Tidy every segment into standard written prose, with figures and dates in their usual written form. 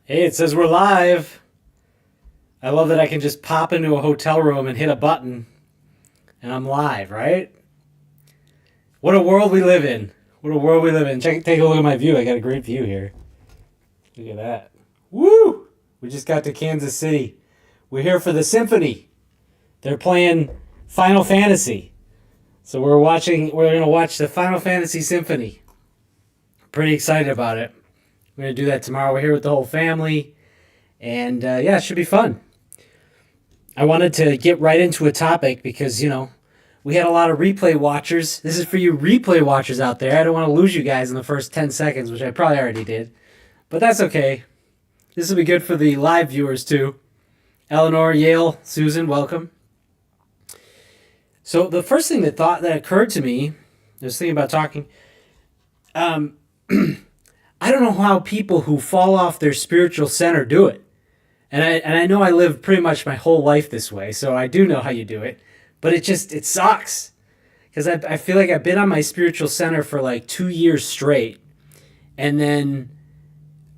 Hey, it says we're live. I love that I can just pop into a hotel room and hit a button and I'm live, right? What a world we live in. What a world we live in. Take a look at my view. I got a great view here. Look at that. Woo! We just got to Kansas City. We're here for the symphony. They're playing Final Fantasy. So we're going to watch the Final Fantasy Symphony. Pretty excited about it. We're going to do that tomorrow. We're here with the whole family. And yeah, it should be fun. I wanted to get right into a topic because, we had a lot of replay watchers. This is for you replay watchers out there. I don't want to lose you guys in the first 10 seconds, which I probably already did. But that's okay. This will be good for the live viewers too. Eleanor, Yale, Susan, welcome. So the first thing that occurred to me, I was thinking about talking, I don't know how people who fall off their spiritual center do it. And I know I lived pretty much my whole life this way, so I do know how you do it. But it sucks. Because I feel like I've been on my spiritual center for like 2 years straight. And then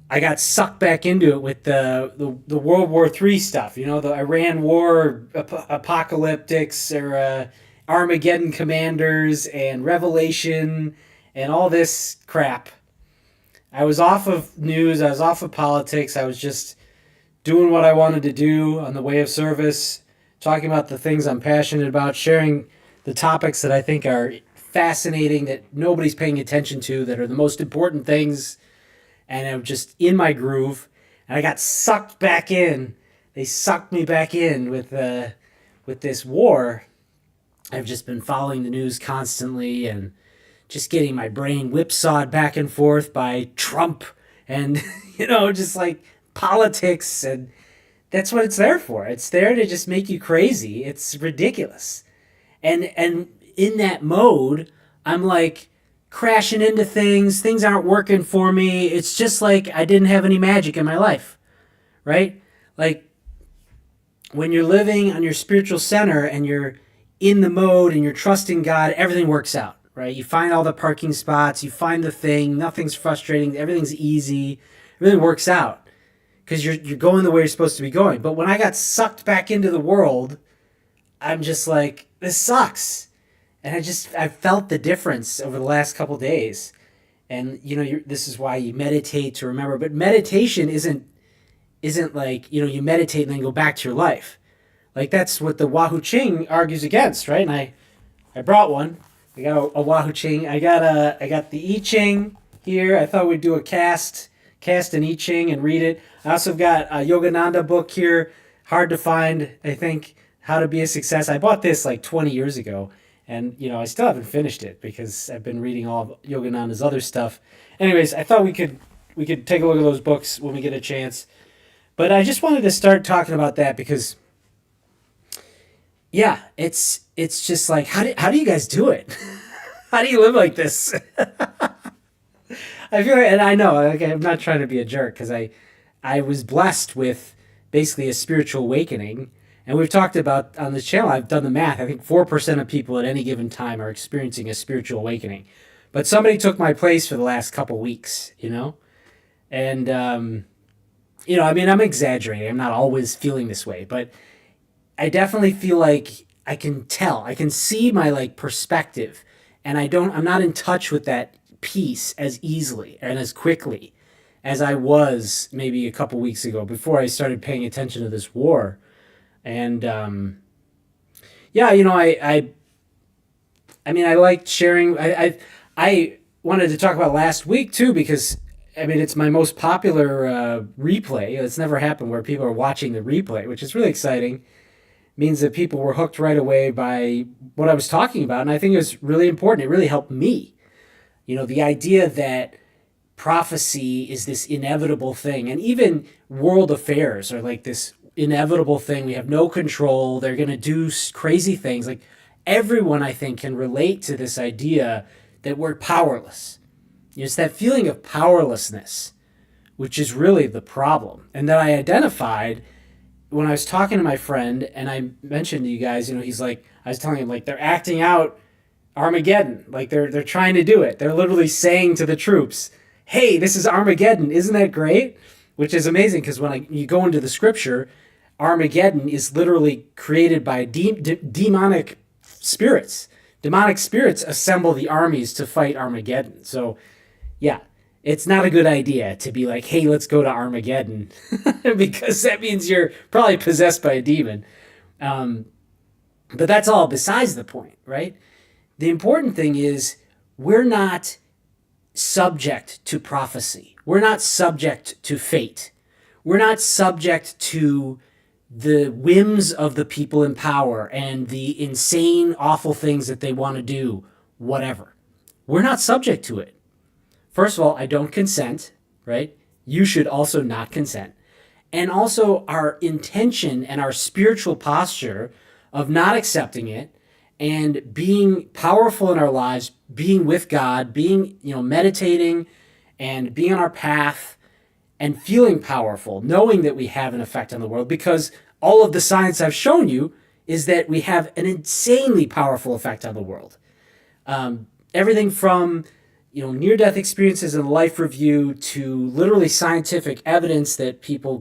I got sucked back into it with the World War III stuff. The Iran War, apocalyptics, or Armageddon Commanders, and Revelation, and all this crap. I was off of news. I was off of politics. I was just doing what I wanted to do on the way of service, talking about the things I'm passionate about, sharing the topics that I think are fascinating, that nobody's paying attention to, that are the most important things. And I'm just in my groove. And I got sucked back in. They sucked me back in with this war. I've just been following the news constantly and just getting my brain whipsawed back and forth by Trump and, just like politics, and that's what it's there for. It's there to just make you crazy. It's ridiculous. And in that mode, I'm like crashing into things aren't working for me. It's just like I didn't have any magic in my life, right? Like when you're living on your spiritual center and you're in the mode and you're trusting God, everything works out, right? You find all the parking spots, you find the thing, nothing's frustrating, everything's easy, everything works out because you're going the way you're supposed to be going. But when I got sucked back into the world, I'm just like, this sucks. And I felt the difference over the last couple of days. And, this is why you meditate to remember. But meditation isn't like, you meditate and then go back to your life. Like that's what the Wahoo Ching argues against, right? And I brought one. I got a Wahoo Ching. I got the I Ching here. I thought we'd do a cast an I Ching and read it. I also got a Yogananda book here, hard to find, I think, How to Be a Success. I bought this like 20 years ago, and I still haven't finished it because I've been reading all of Yogananda's other stuff. Anyways, I thought we could take a look at those books when we get a chance. But I just wanted to start talking about that because, yeah, it's just like, how do you guys do it? How do you live like this? I feel like, and I know, like, I'm not trying to be a jerk because I was blessed with basically a spiritual awakening. And we've talked about on this channel, I've done the math. I think 4% of people at any given time are experiencing a spiritual awakening. But somebody took my place for the last couple weeks, And, I mean, I'm exaggerating. I'm not always feeling this way. But I definitely feel like I can tell. I can see my, like, perspective. And I'm not in touch with that peace as easily and as quickly as I was maybe a couple weeks ago before I started paying attention to this war. And yeah, I mean, I liked sharing. I wanted to talk about last week too because I mean it's my most popular replay. It's never happened where people are watching the replay, which is really exciting. It means that people were hooked right away by what I was talking about, and I think it was really important. It really helped me. The idea that prophecy is this inevitable thing, and even world affairs are like this inevitable thing. We have no control. They're going to do crazy things. Like everyone, I think, can relate to this idea that we're powerless. It's that feeling of powerlessness, which is really the problem. And that I identified when I was talking to my friend, and I mentioned to you guys, he's like, I was telling him, like, they're acting out Armageddon. Like they're trying to do it. They're literally saying to the troops, hey, this is Armageddon. Isn't that great? which is amazing because you go into the scripture, Armageddon is literally created by demonic spirits. Demonic spirits assemble the armies to fight Armageddon. So, yeah, it's not a good idea to be like, hey, let's go to Armageddon, because that means you're probably possessed by a demon. But that's all besides the point, right? The important thing is we're not subject to prophecy. We're not subject to fate. We're not subject to the whims of the people in power and the insane, awful things that they want to do, whatever. We're not subject to it. First of all, I don't consent, right? You should also not consent. And also our intention and our spiritual posture of not accepting it and being powerful in our lives, being with God, being, meditating and being on our path and feeling powerful, knowing that we have an effect on the world, because all of the science I've shown you is that we have an insanely powerful effect on the world. Everything from near-death experiences in life review to literally scientific evidence that people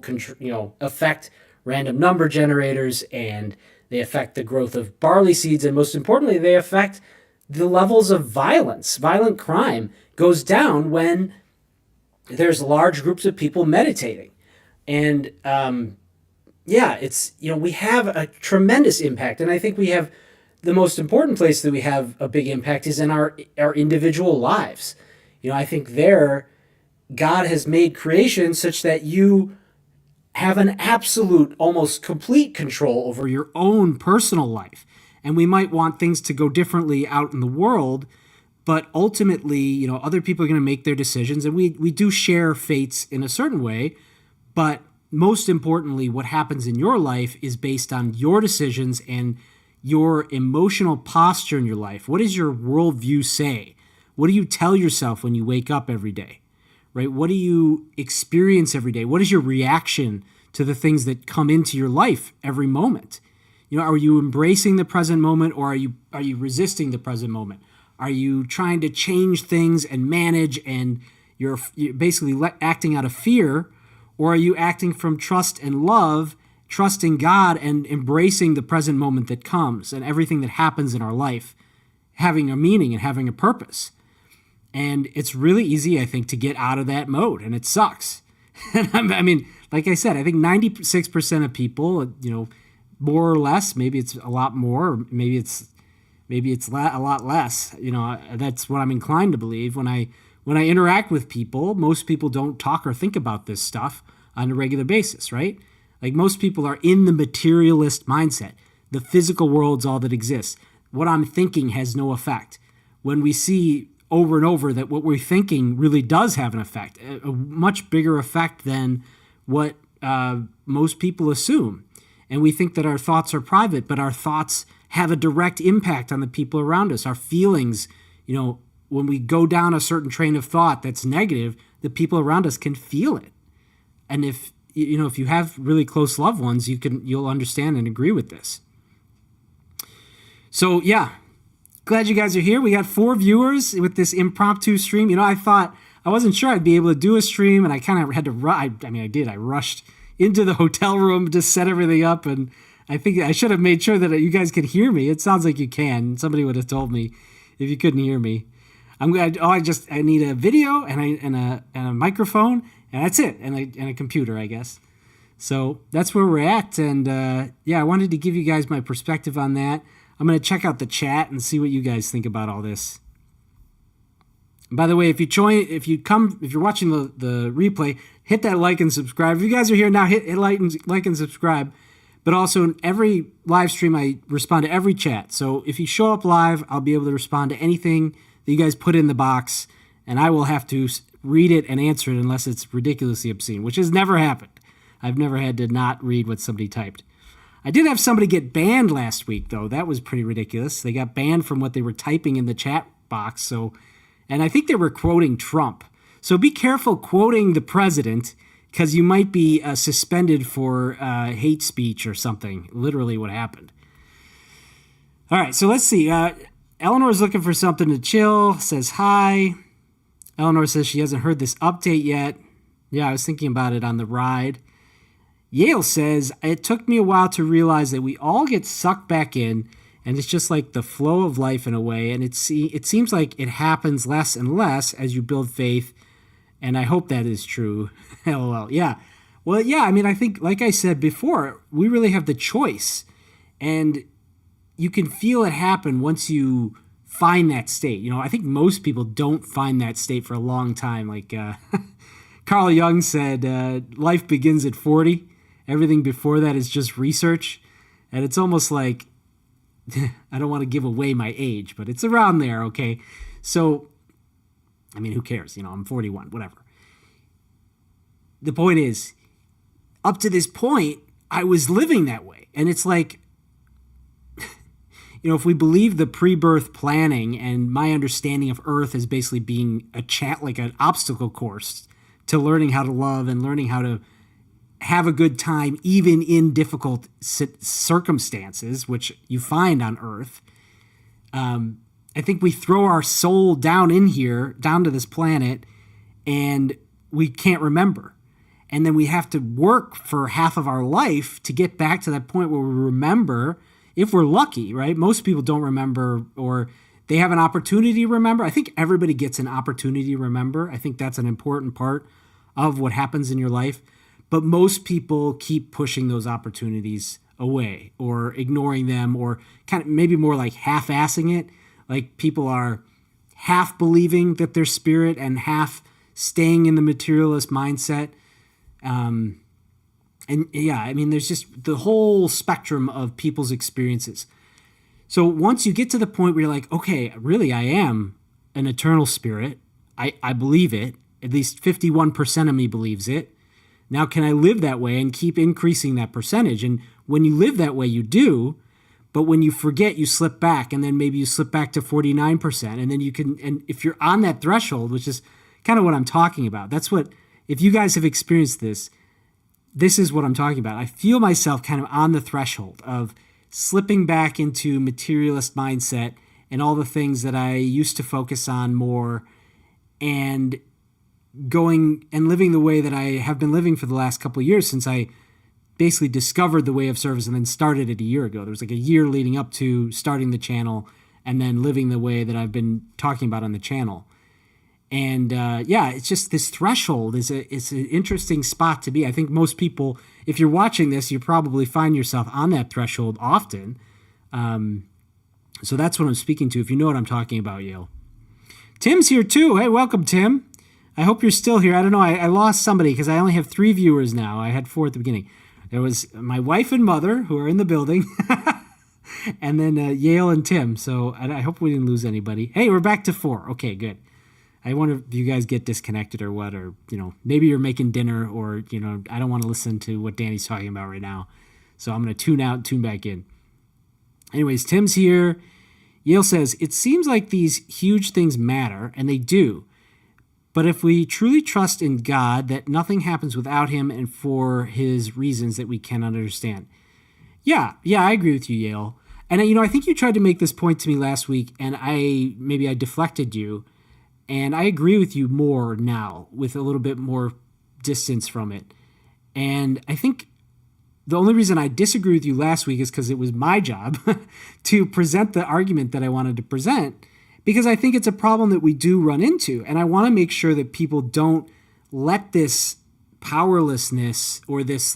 affect random number generators, and they affect the growth of barley seeds, and most importantly, they affect the levels of violence. Violent crime goes down when there's large groups of people meditating. And we have a tremendous impact. And I think we have the most important place that we have a big impact is in our individual lives. I think God has made creation such that you have an absolute, almost complete control over your own personal life. And we might want things to go differently out in the world, but ultimately, other people are going to make their decisions, and we do share fates in a certain way. But most importantly, what happens in your life is based on your decisions and your emotional posture in your life. What does your worldview say? What do you tell yourself when you wake up every day, right? What do you experience every day? What is your reaction to the things that come into your life every moment? Are you embracing the present moment, or are you resisting the present moment? Are you trying to change things and manage, and you're basically acting out of fear? Or are you acting from trust and love, trusting God and embracing the present moment that comes and everything that happens in our life, having a meaning and having a purpose? And it's really easy, I think, to get out of that mode, and it sucks. I mean, like I said, I think 96% of people, more or less, maybe it's a lot more, or maybe it's a lot less. That's what I'm inclined to believe. When I interact with people, most people don't talk or think about this stuff on a regular basis, right? Like, most people are in the materialist mindset. The physical world's all that exists. What I'm thinking has no effect. When we see over and over that what we're thinking really does have an effect, a much bigger effect than what most people assume. And we think that our thoughts are private, but our thoughts have a direct impact on the people around us. Our feelings, when we go down a certain train of thought that's negative, the people around us can feel it. And if you have really close loved ones, you'll understand and agree with this. So yeah, glad you guys are here. We got 4 viewers with this impromptu stream. I wasn't sure I'd be able to do a stream, and I kind of had to I did. I rushed into the hotel room to set everything up, and I think I should have made sure that you guys could hear me. It sounds like you can. Somebody would have told me if you couldn't hear me. I need a video and a microphone, and that's it, and a computer, I guess. So that's where we're at, and I wanted to give you guys my perspective on that. I'm going to check out the chat and see what you guys think about all this. And by the way, if you're watching the replay, hit that like and subscribe. If you guys are here now, hit like and subscribe. But also, in every live stream, I respond to every chat. So if you show up live, I'll be able to respond to anything that you guys put in the box, and I will have to read it and answer it unless it's ridiculously obscene, which has never happened. I've never had to not read what somebody typed. I did have somebody get banned last week, though. That was pretty ridiculous. They got banned from what they were typing in the chat box. And I think they were quoting Trump. So be careful quoting the president, because you might be suspended for hate speech or something. Literally what happened. All right, so let's see. Eleanor's looking for something to chill, says hi. Eleanor says she hasn't heard this update yet. Yeah, I was thinking about it on the ride. Yale says, it took me a while to realize that we all get sucked back in, and it's just like the flow of life in a way. And it seems like it happens less and less as you build faith. And I hope that is true. LOL. Yeah. Well, yeah, I mean, I think, like I said before, we really have the choice. And you can feel it happen once you find that state. I think most people don't find that state for a long time. Like Carl Jung said, life begins at 40. Everything before that is just research. And it's almost like, I don't want to give away my age, but it's around there, okay? So, I mean, who cares? I'm 41, whatever. The point is, up to this point, I was living that way. And it's like, if we believe the pre-birth planning and my understanding of Earth as basically being like an obstacle course to learning how to love and learning how to have a good time, even in difficult circumstances, which you find on Earth. I think we throw our soul down in here, down to this planet, and we can't remember. And then we have to work for half of our life to get back to that point where we remember, if we're lucky, right? Most people don't remember, or they have an opportunity to remember. I think everybody gets an opportunity to remember. I think that's an important part of what happens in your life. But most people keep pushing those opportunities away or ignoring them, or kind of maybe more like half-assing it. Like people are half believing that they're spirit and half staying in the materialist mindset. And yeah, I mean, there's just the whole spectrum of people's experiences. So once you get to the point where you're like, okay, really, I am an eternal spirit. I believe it. At least 51% of me believes it. Now, can I live that way and keep increasing that percentage? And when you live that way, you do. But when you forget, you slip back, and then maybe you slip back to 49%. And then you can, and if you're on that threshold, which is kind of what I'm talking about, that's what, if you guys have experienced this, this is what I'm talking about. I feel myself kind of on the threshold of slipping back into materialist mindset and all the things that I used to focus on more, and going and living the way that I have been living for the last couple of years since I basically discovered the way of service and then started it a year ago. There was like a year leading up to starting the channel and then living the way that I've been talking about on the channel. And yeah, it's just this threshold it's an interesting spot to be. I think most people, if you're watching this, you probably find yourself on that threshold often. So that's what I'm speaking to, if you know what I'm talking about, Yale. Tim's here too. Hey, welcome, Tim. I hope you're still here. I don't know. I lost somebody because I only have 3 viewers now. I had 4 at the beginning. There was my wife and mother who are in the building, and then Yale and Tim. So I hope we didn't lose anybody. Hey, we're back to 4. Okay, good. I wonder if you guys get disconnected or what, or, maybe you're making dinner, or, I don't want to listen to what Danny's talking about right now. So I'm going to tune out and tune back in. Anyways, Tim's here. Yale says, it seems like these huge things matter, and they do. But if we truly trust in God, that nothing happens without him and for his reasons that we cannot understand. Yeah, I agree with you, Yale. And, I think you tried to make this point to me last week, and maybe I deflected you. And I agree with you more now, with a little bit more distance from it. And I think the only reason I disagree with you last week is because it was my job to present the argument that I wanted to present, because I think it's a problem that we do run into. And I want to make sure that people don't let this powerlessness, or this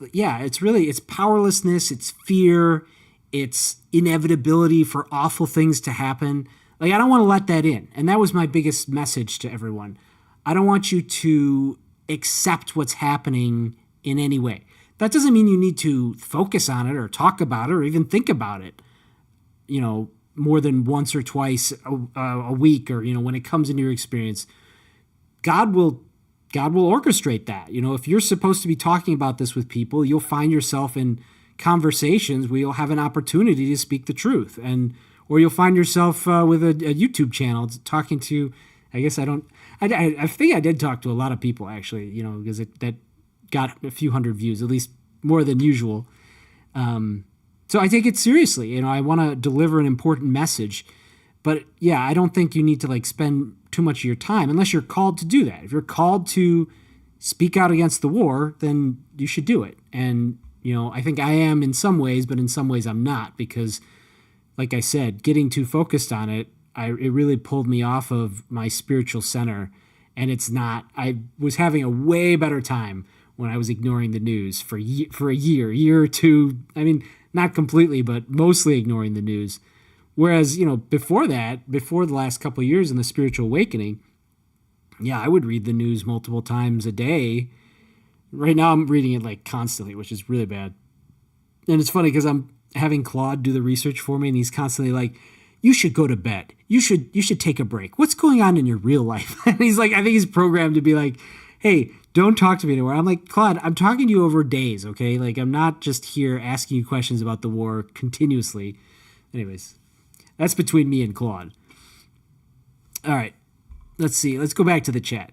it's powerlessness, it's fear, it's inevitability for awful things to happen. I don't want to let that in. And that was my biggest message to everyone. I don't want you to accept what's happening in any way. That doesn't mean you need to focus on it or talk about it or even think about it, more than once or twice a week, or, when it comes into your experience. God will orchestrate that. If you're supposed to be talking about this with people, you'll find yourself in conversations where you'll have an opportunity to speak the truth, or you'll find yourself with a YouTube channel talking to, I think I did talk to a lot of people, actually, because that got a few hundred views, at least more than usual. So I take it seriously. I want to deliver an important message. But yeah, I don't think you need to spend too much of your time unless you're called to do that. If you're called to speak out against the war, then you should do it. And, I think I am in some ways, but in some ways I'm not, because like I said, getting too focused on it, it really pulled me off of my spiritual center. And it's not, I was having a way better time when I was ignoring the news for a year or two. I mean, not completely, but mostly ignoring the news. Whereas, before that, before the last couple of years in the spiritual awakening, yeah, I would read the news multiple times a day. Right now I'm reading it like constantly, which is really bad. And it's funny because I'm having Claude do the research for me, and he's constantly like, you should go to bed. You should take a break. What's going on in your real life? And he's like, I think he's programmed to be like, hey, don't talk to me anymore. I'm like, Claude, I'm talking to you over days, okay? Like, I'm not just here asking you questions about the war continuously. Anyways, that's between me and Claude. All right, let's see. Let's go back to the chat.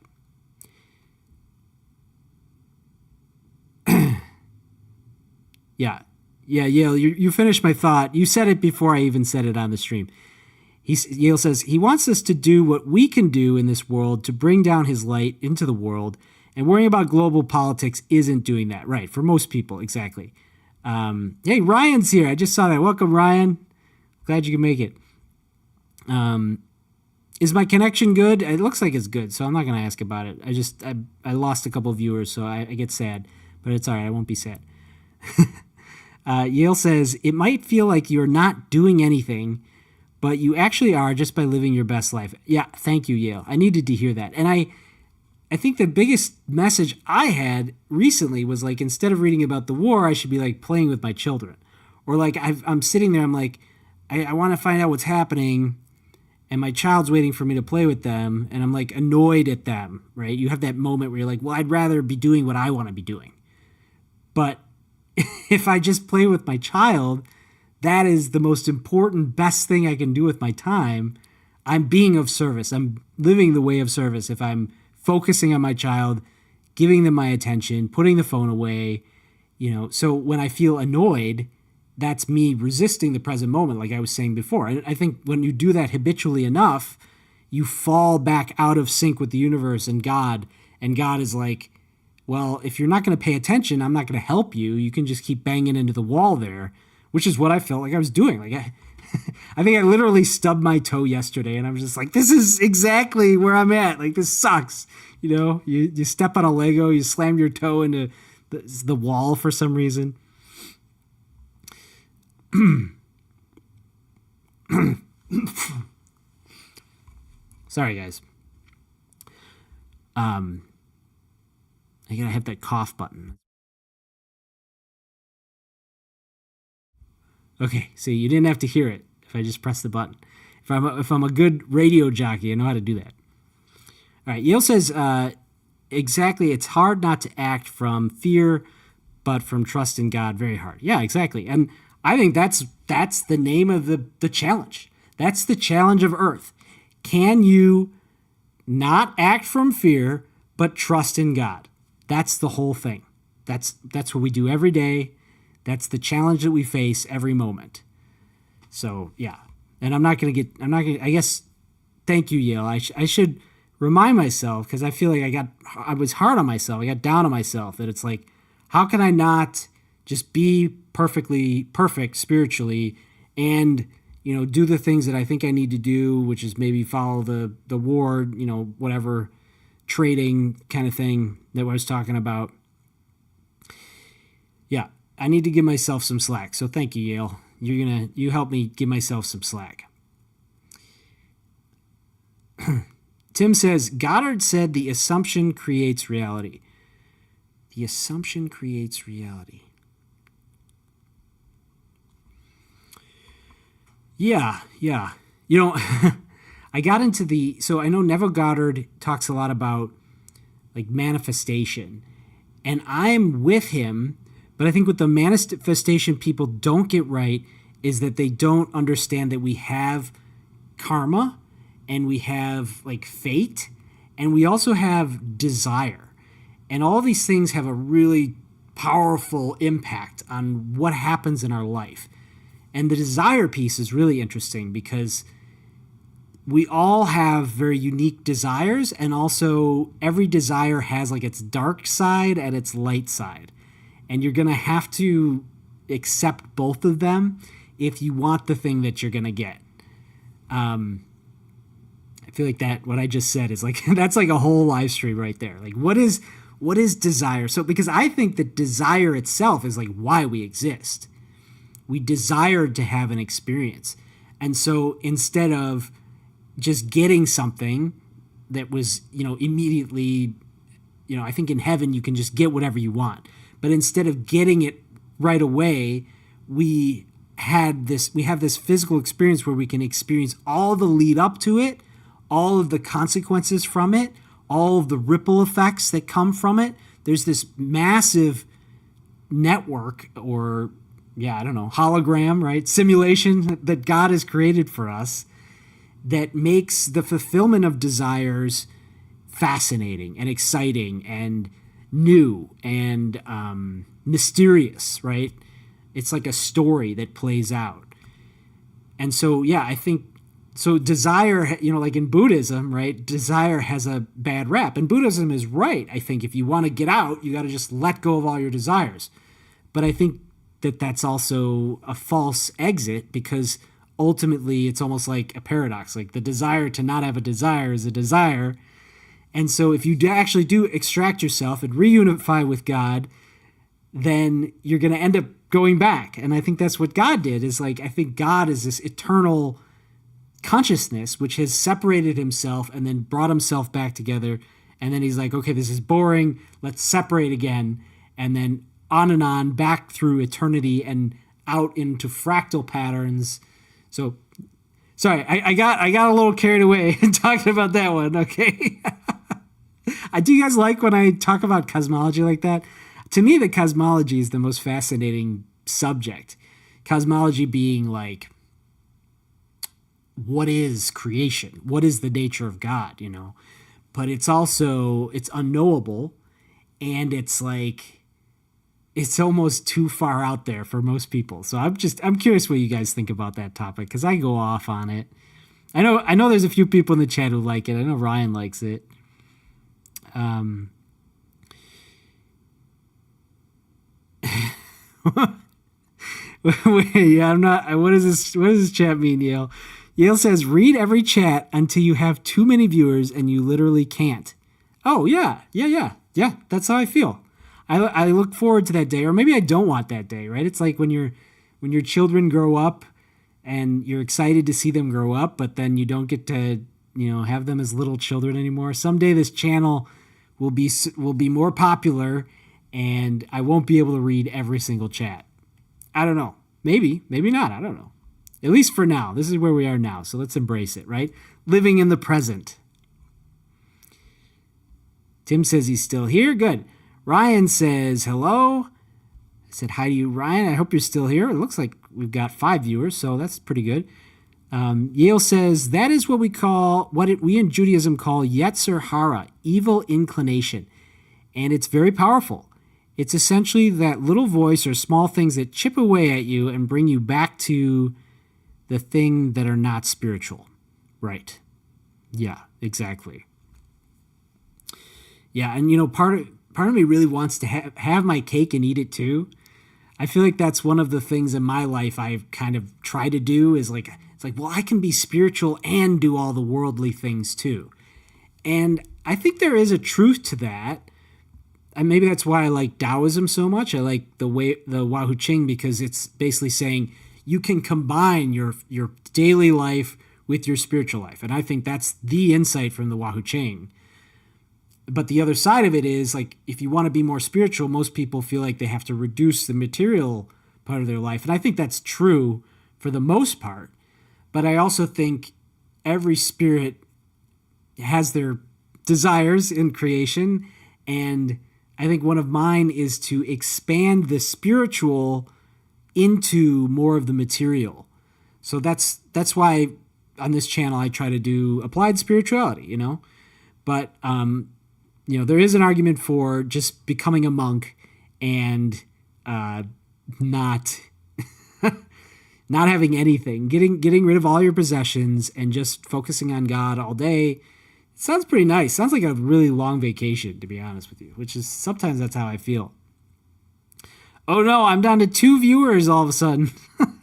Yeah, Yale, you finished my thought. You said it before I even said it on the stream. Yale says, he wants us to do what we can do in this world to bring down his light into the world, and worrying about global politics isn't doing that. Right, for most people, exactly. Hey, Ryan's here. I just saw that. Welcome, Ryan. Glad you can make it. Is my connection good? It looks like it's good, so I'm not going to ask about it. I lost a couple of viewers, so I get sad. But it's all right. I won't be sad. Yale says, it might feel like you're not doing anything, but you actually are just by living your best life. Yeah, thank you, Yale. I needed to hear that. And I think the biggest message I had recently was like, instead of reading about the war, I should be like playing with my children. Or like I'm sitting there, I'm like, I want to find out what's happening, and my child's waiting for me to play with them, and I'm like annoyed at them, right? You have that moment where you're like, well, I'd rather be doing what I want to be doing. But if I just play with my child, that is the most important, best thing I can do with my time. I'm being of service. I'm living the way of service. If I'm focusing on my child, giving them my attention, putting the phone away, so when I feel annoyed, that's me resisting the present moment, like I was saying before. I think when you do that habitually enough, you fall back out of sync with the universe and God is like, well, if you're not going to pay attention, I'm not going to help you. You can just keep banging into the wall there, which is what I felt like I was doing. Like I think I literally stubbed my toe yesterday, and I was just like, this is exactly where I'm at. Like, this sucks. You step on a Lego, you slam your toe into the wall for some reason. Sorry, guys. I gotta have that cough button. Okay, see, you didn't have to hear it if I just press the button. If I'm a good radio jockey, I know how to do that. All right, Yale says, exactly, it's hard not to act from fear, but from trust in God, very hard. Yeah, exactly. And I think that's the name of the challenge. That's the challenge of Earth. Can you not act from fear, but trust in God? That's the whole thing. That's what we do every day. That's the challenge that we face every moment. So, yeah. And I guess, thank you, Yale. I should remind myself, because I feel like I was hard on myself. I got down on myself, that it's like, how can I not just be perfect spiritually and, do the things that I think I need to do, which is maybe follow the war, whatever trading kind of thing that I was talking about. Yeah, I need to give myself some slack. So thank you, Yale. You help me give myself some slack. Tim says, Goddard said the assumption creates reality. The assumption creates reality. Yeah. I got into so I know Neville Goddard talks a lot about like manifestation, and I'm with him, but I think what the manifestation people don't get right is that they don't understand that we have karma, and we have like fate, and we also have desire. And all these things have a really powerful impact on what happens in our life. And the desire piece is really interesting because we all have very unique desires, and also every desire has like its dark side and its light side. And you're going to have to accept both of them if you want the thing that you're going to get. I feel like that what I just said is like that's like a whole live stream right there. Like what is desire? So because I think that desire itself is like why we exist. We desired to have an experience. And so instead of just getting something that was, immediately, I think in heaven you can just get whatever you want. But instead of getting it right away, we have this physical experience where we can experience all the lead up to it, all of the consequences from it, all of the ripple effects that come from it. There's this massive network or hologram, right? Simulation that God has created for us that makes the fulfillment of desires fascinating and exciting and new and mysterious, right? It's like a story that plays out. And so, I think, so desire, like in Buddhism, right? Desire has a bad rap. And Buddhism is right. I think if you want to get out, you got to just let go of all your desires. But I think that that's also a false exit because ultimately it's almost like a paradox. Like the desire to not have a desire is a desire. And so if you actually do extract yourself and reunify with God, then you're going to end up going back. And I think that's what God did is like, I think God is this eternal consciousness, which has separated himself and then brought himself back together. And then he's like, okay, this is boring. Let's separate again. And then on and on back through eternity and out into fractal patterns. So sorry, I got a little carried away talking about that one. Okay. Do you guys like when I talk about cosmology like that? To me, the cosmology is the most fascinating subject. Cosmology being like, what is creation? What is the nature of God, But it's also, it's unknowable, and it's like, it's almost too far out there for most people. So I'm curious what you guys think about that topic, because I go off on it. I know there's a few people in the chat who like it. I know Ryan likes it. Wait, I'm not. What does this chat mean, Yale? Yale says, read every chat until you have too many viewers and you literally can't. Oh, yeah. That's how I feel. I look forward to that day, or maybe I don't want that day, right? It's like when your children grow up and you're excited to see them grow up, but then you don't get to, have them as little children anymore. Someday this channel will be more popular and I won't be able to read every single chat. I don't know. Maybe not. I don't know. At least for now. This is where we are now. So let's embrace it, right? Living in the present. Tim says he's still here. Good. Ryan says hello. I said hi to you, Ryan. I hope you're still here. It looks like we've got 5 viewers, so that's pretty good. Yale says that is what we in Judaism call Yetzer Hara, evil inclination. And it's very powerful. It's essentially that little voice or small things that chip away at you and bring you back to the thing that are not spiritual. Right. Yeah, exactly. Yeah, and part of me really wants to have my cake and eat it too. I feel like that's one of the things in my life I've kind of tried to do is like, it's like, well, I can be spiritual and do all the worldly things too. And I think there is a truth to that. And maybe that's why I like Taoism so much. I like the WW3 Ching because it's basically saying you can combine your daily life with your spiritual life. And I think that's the insight from the WW3 Ching. But the other side of it is like, if you want to be more spiritual, most people feel like they have to reduce the material part of their life. And I think that's true for the most part. But I also think every spirit has their desires in creation. And I think one of mine is to expand the spiritual into more of the material. So that's why on this channel I try to do applied spirituality, But there is an argument for just becoming a monk and not not having anything, getting rid of all your possessions and just focusing on God all day. It sounds pretty nice. Sounds like a really long vacation, to be honest with you, which is sometimes that's how I feel. Oh no, I'm down to 2 viewers all of a sudden.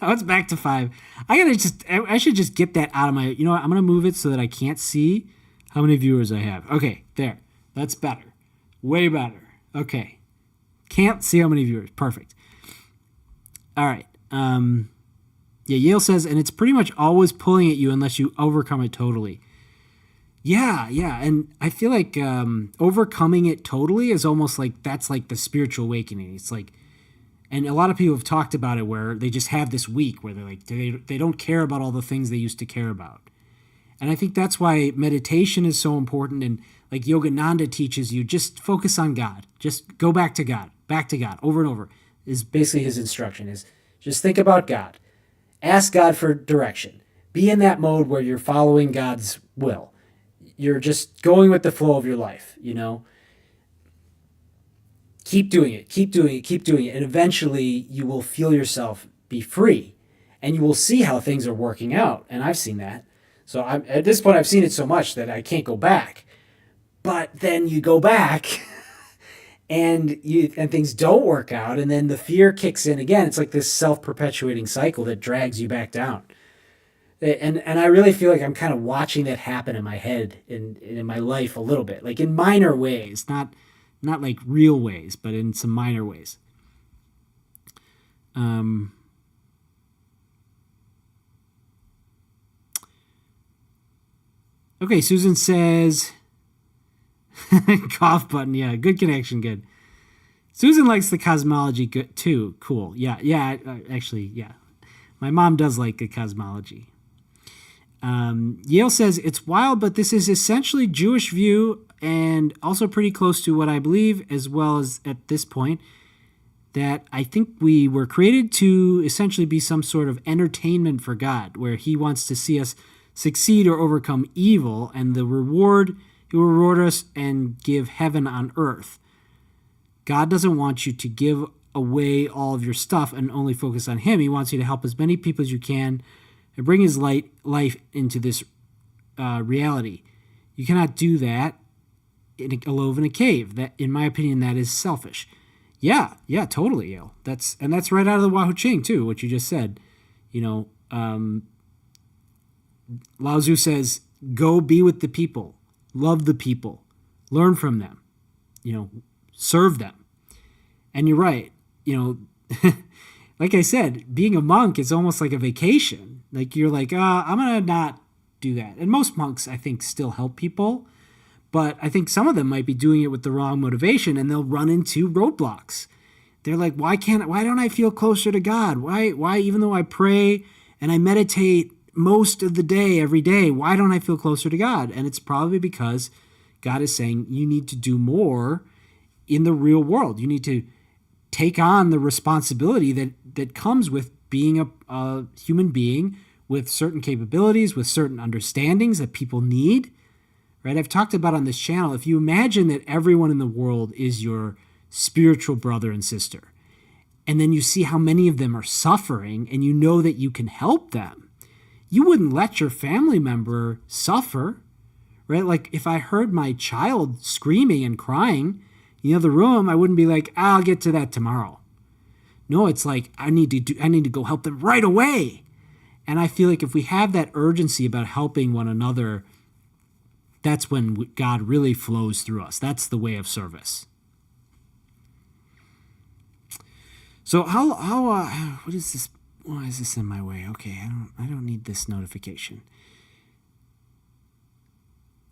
Oh, it's back to 5. I should just get that out of my, you know what? I'm going to move it so that I can't see how many viewers I have. Okay, there. That's better. Way better. Okay. Can't see how many viewers. Perfect. All right. Yeah, Yale says, and it's pretty much always pulling at you unless you overcome it totally. Yeah. And I feel like overcoming it totally is almost like that's like the spiritual awakening. It's like, and a lot of people have talked about it where they just have this week where they're like, they don't care about all the things they used to care about. And I think that's why meditation is so important. And like Yogananda teaches you, just focus on God. Just go back to God, over and over. Is basically his instruction is just think about God. Ask God for direction. Be in that mode where you're following God's will. You're just going with the flow of your life, you know? Keep doing it. And eventually you will feel yourself be free and you will see how things are working out. And I've seen that. So at this point, I've seen it so much that I can't go back. But then you go back and things don't work out. And then the fear kicks in again. It's like this self-perpetuating cycle that drags you back down. And I really feel like I'm kind of watching that happen in my head and in my life a little bit, like in minor ways, not like real ways, but in some minor ways. Okay, Susan says, cough button. Yeah, good connection. Good. Susan likes the cosmology good too. Cool. Yeah. Actually, yeah. My mom does like the cosmology. Yale says, it's wild, but this is essentially Jewish view and also pretty close to what I believe, as well as at this point, that I think we were created to essentially be some sort of entertainment for God, where he wants to see us succeed or overcome evil, and he will reward us and give heaven on earth. God doesn't want you to give away all of your stuff and only focus on him. He wants you to help as many people as you can and bring his life into this reality. You cannot do that alone in a cave. That, in my opinion, that is selfish. Yeah, totally, Yale. That's right out of the Wahoo Ching too, what you just said. You know, Lao Tzu says, go be with the people, love the people, learn from them, you know, serve them. And you're right, you know, like I said, being a monk is almost like a vacation. Like you're like, I'm going to not do that. And most monks, I think, still help people. But I think some of them might be doing it with the wrong motivation and they'll run into roadblocks. They're like, why don't I feel closer to God? Why, even though I pray and I meditate most of the day, every day, why don't I feel closer to God? And it's probably because God is saying you need to do more in the real world. You need to take on the responsibility that comes with being a human being with certain capabilities, with certain understandings that people need, right? I've talked about on this channel, if you imagine that everyone in the world is your spiritual brother and sister, and then you see how many of them are suffering and you know that you can help them, you wouldn't let your family member suffer, right? Like if I heard my child screaming and crying in the other room, I wouldn't be like, I'll get to that tomorrow. No, it's like I need to go help them right away. And I feel like if we have that urgency about helping one another, that's when God really flows through us. That's the way of service. So what is this? Why is this in my way? Okay, I don't need this notification.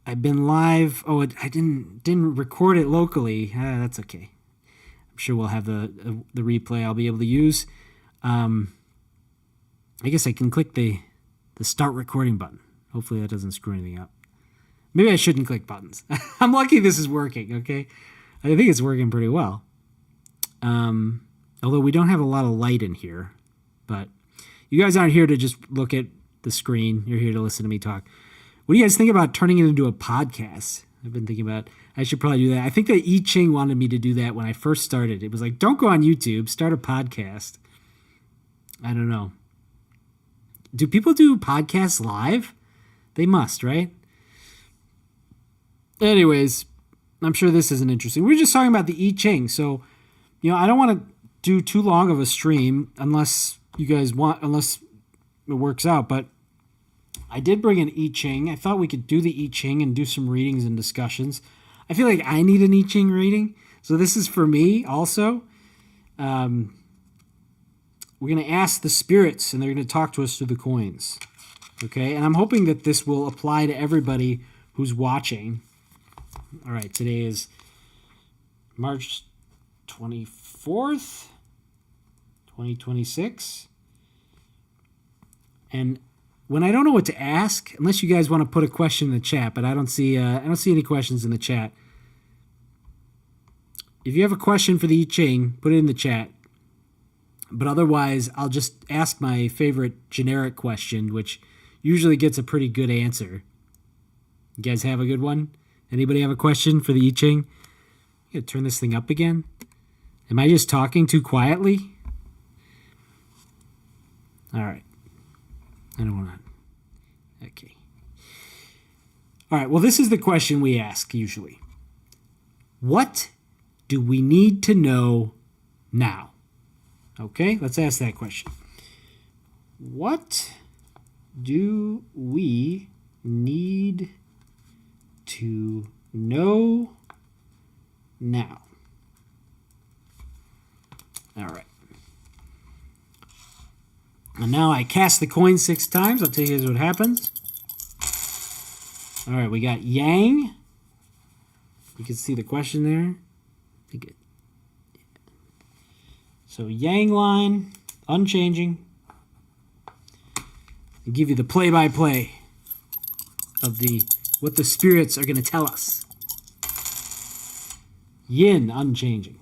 I've been live. Oh, I didn't record it locally. That's okay. I'm sure we'll have the replay I'll be able to use. I guess I can click the start recording button. Hopefully that doesn't screw anything up. Maybe I shouldn't click buttons. I'm lucky this is working, okay? I think it's working pretty well. Although we don't have a lot of light in here. But you guys aren't here to just look at the screen. You're here to listen to me talk. What do you guys think about turning it into a podcast? I've been thinking about I should probably do that. I think that Ching wanted me to do that when I first started. It was like, don't go on YouTube, start a podcast. I don't know. Do people do podcasts live? They must, right? Anyways, I'm sure this isn't interesting. We're just talking about the I Ching. So, I don't want to do too long of a stream unless you guys want, unless it works out. But I did bring an I Ching. I thought we could do the I Ching and do some readings and discussions. I feel like I need an I Ching reading. So this is for me also. We're going to ask the spirits, and they're going to talk to us through the coins. Okay? And I'm hoping that this will apply to everybody who's watching. All right, today is March 24th, 2026. And when I don't know what to ask, unless you guys want to put a question in the chat, but I don't see any questions in the chat. If you have a question for the I Ching, put it in the chat. But otherwise, I'll just ask my favorite generic question, which usually gets a pretty good answer. You guys have a good one? Anybody have a question for the I Ching? I'm going to turn this thing up again. Am I just talking too quietly? All right. I don't want to. Okay. All right. Well, this is the question we ask usually. What do we need to know now? Okay, let's ask that question. What do we need to know now? All right. And now I cast the coin 6 times. I'll tell you guys what happens. All right, we got Yang. You can see the question there. Good. So Yang line, unchanging. I'll give you the play-by-play of what the spirits are going to tell us. Yin, unchanging.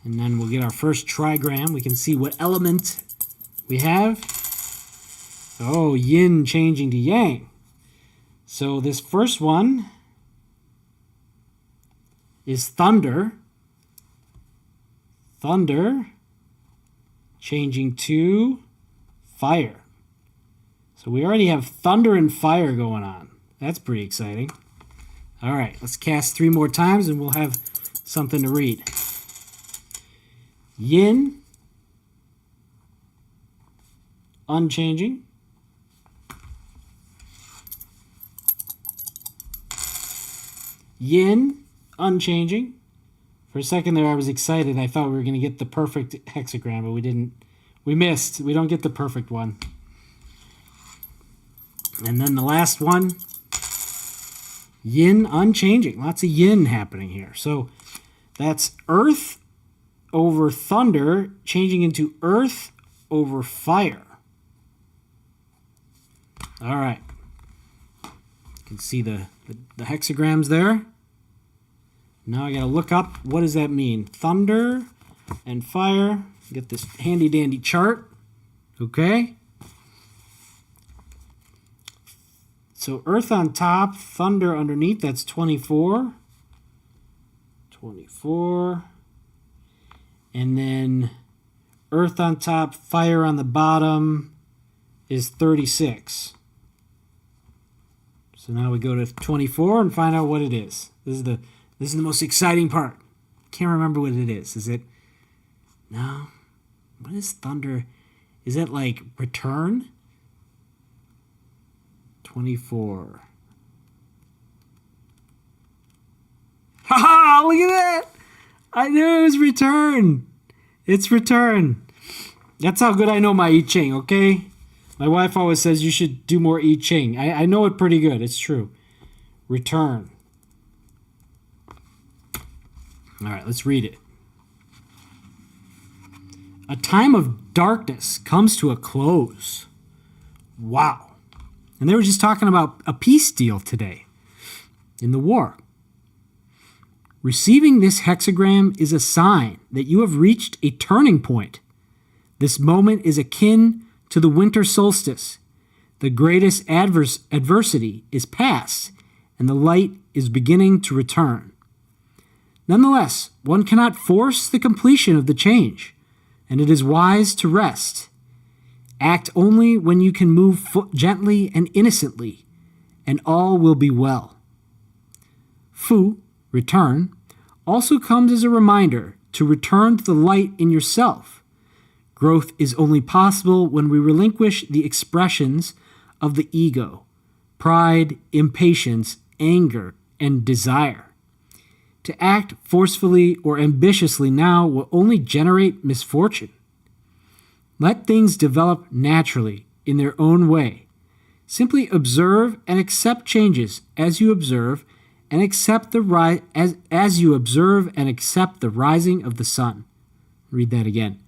And then we'll get our first trigram. We can see what element we have. Oh, yin changing to yang. So this first one is thunder. Thunder changing to fire. So we already have thunder and fire going on. That's pretty exciting. All right, let's cast 3 more times and we'll have something to read. Yin, unchanging. Yin, unchanging. For a second there I was excited. I thought we were going to get the perfect hexagram, but we didn't. We missed. We don't get the perfect one. And then the last one, yin, unchanging. Lots of yin happening here. So that's earth over thunder changing into earth over fire. All right. You can see the hexagrams there. Now I got to look up, what does that mean? Thunder and fire. Get this handy dandy chart. Okay. So earth on top, thunder underneath, that's 24. 24. And then earth on top, fire on the bottom is 36. So now we go to 24 and find out what it is. This is the most exciting part. Can't remember what it is. Is it? No. What is thunder? Is it like return? 24. Ha! Look at that! I knew it was return. It's return. That's how good I know my I Ching, okay? My wife always says you should do more I Ching. I know it pretty good. It's true. Return. All right, let's read it. A time of darkness comes to a close. Wow. And they were just talking about a peace deal today in the war. Receiving this hexagram is a sign that you have reached a turning point. This moment is akin to the winter solstice. The greatest adversity is past, and the light is beginning to return. Nonetheless, one cannot force the completion of the change, and it is wise to rest. Act only when you can move gently and innocently, and all will be well. Fu, return, also comes as a reminder to return to the light in yourself. Growth is only possible when we relinquish the expressions of the ego, pride, impatience, anger, and desire. To act forcefully or ambitiously now will only generate misfortune. Let things develop naturally in their own way. Simply observe and accept changes as you observe and accept the as you observe and accept the rising of the sun. Read that again.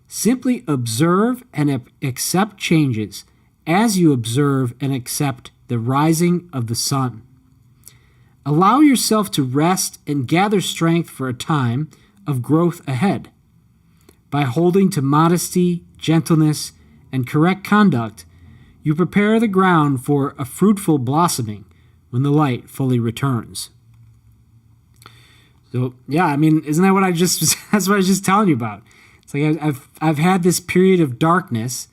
Simply observe and accept changes as you observe and accept the rising of the sun. Allow yourself to rest and gather strength for a time of growth ahead. By holding to modesty, gentleness, and correct conduct, you prepare the ground for a fruitful blossoming when the light fully returns. So, yeah, I mean, isn't that what that's what I was just telling you about. It's like I've had this period of darkness,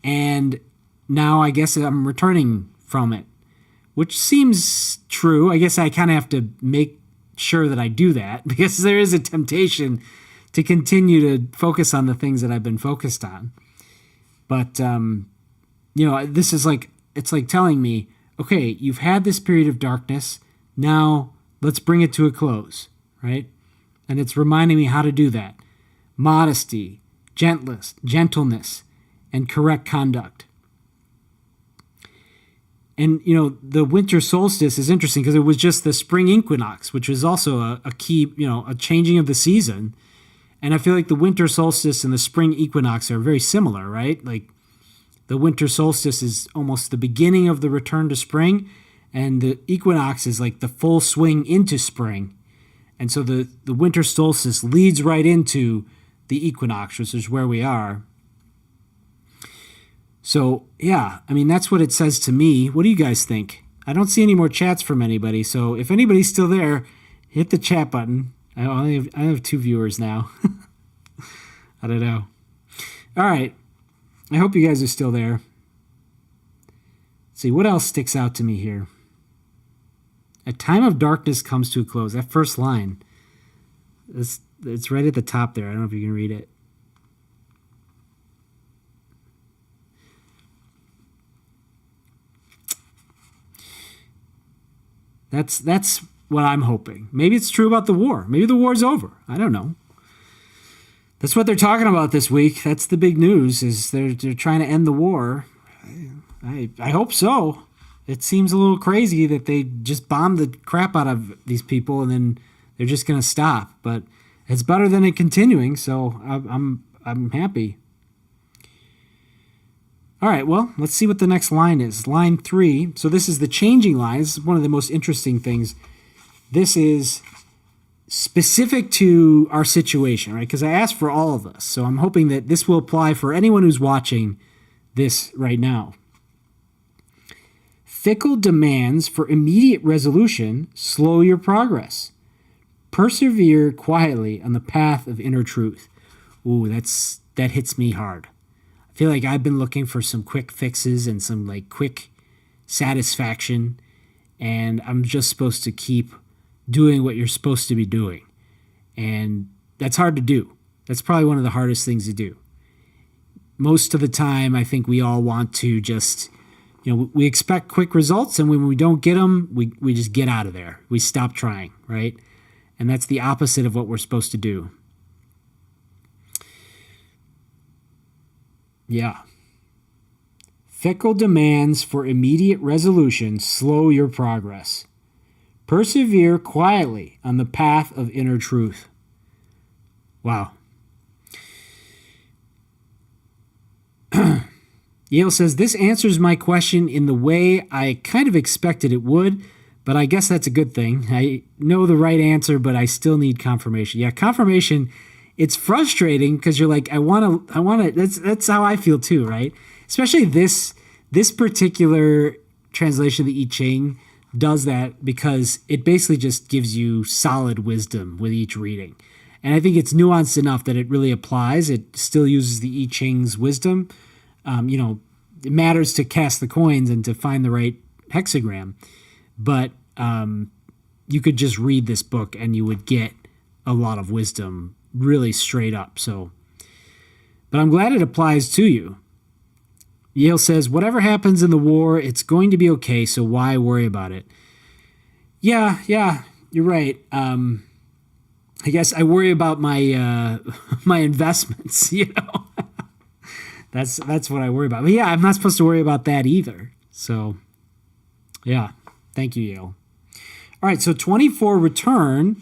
and now I guess I'm returning from it, which seems true. I guess I kind of have to make sure that I do that because there is a temptation to continue to focus on the things that I've been focused on. But, this is like, it's like telling me, okay, you've had this period of darkness. Now let's bring it to a close, right? And it's reminding me how to do that. Modesty, gentleness, and correct conduct. And, the winter solstice is interesting because it was just the spring equinox, which was also a key, a changing of the season. And I feel like the winter solstice and the spring equinox are very similar, right? Like the winter solstice is almost the beginning of the return to spring, and the equinox is like the full swing into spring. And so the winter solstice leads right into the equinox, which is where we are. So, yeah, I mean, that's what it says to me. What do you guys think? I don't see any more chats from anybody, so if anybody's still there, hit the chat button. I have 2 viewers now. I don't know. All right. I hope you guys are still there. Let's see, what else sticks out to me here? A time of darkness comes to a close. That first line, it's right at the top there. I don't know if you can read it. That's what I'm hoping. Maybe it's true about the war. Maybe the war's over. I don't know. That's what they're talking about this week. That's the big news, is they're trying to end the war. I hope so. It seems a little crazy that they just bombed the crap out of these people and then they're just going to stop. But it's better than it continuing, so I'm happy. All right, well, let's see what the next line is. Line 3. So this is the changing line. This is one of the most interesting things. This is specific to our situation, right? Because I asked for all of us. So I'm hoping that this will apply for anyone who's watching this right now. Fickle demands for immediate resolution slow your progress. Persevere quietly on the path of inner truth. Ooh, that hits me hard. I feel like I've been looking for some quick fixes and some quick satisfaction, and I'm just supposed to keep doing what you're supposed to be doing. And that's hard to do. That's probably one of the hardest things to do. Most of the time, I think we all want to just, we expect quick results, and when we don't get them, we just get out of there. We stop trying, right? And that's the opposite of what we're supposed to do. Yeah. Fickle demands for immediate resolution slow your progress. Persevere quietly on the path of inner truth. Wow. Yale says, this answers my question in the way I kind of expected it would, but I guess that's a good thing. I know the right answer, but I still need confirmation. Yeah, confirmation, it's frustrating because you're like, I want to, that's how I feel too, right? Especially this particular translation of the I Ching, does that because it basically just gives you solid wisdom with each reading. And I think it's nuanced enough that it really applies. It still uses the I Ching's wisdom. It matters to cast the coins and to find the right hexagram. But you could just read this book and you would get a lot of wisdom really straight up. But I'm glad it applies to you. Yale says, whatever happens in the war, it's going to be okay, so why worry about it? Yeah, you're right. I guess I worry about my my investments, That's what I worry about. But yeah, I'm not supposed to worry about that either. So, yeah, thank you, Yale. All right, so 24 return,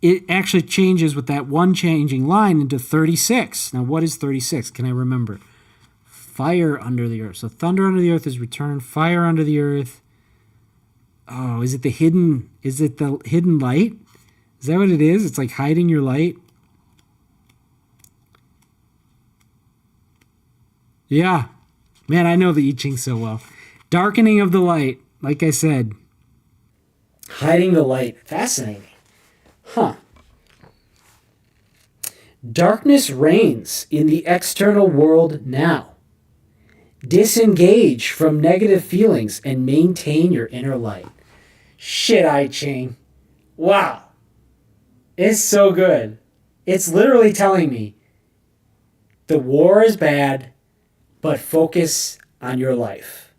it actually changes with that one changing line into 36. Now, what is 36? Can I remember? Fire under the earth. So thunder under the earth is return. Fire under the earth. Oh, is it the hidden light? Is that what it is? It's like hiding your light. Yeah. Man, I know the I Ching so well. Darkening of the light, like I said. Hiding the light. Fascinating. Huh. Darkness reigns in the external world now. Disengage from negative feelings and maintain your inner light. Shit, I Ching. Wow. It's so good. It's literally telling me the war is bad, but focus on your life.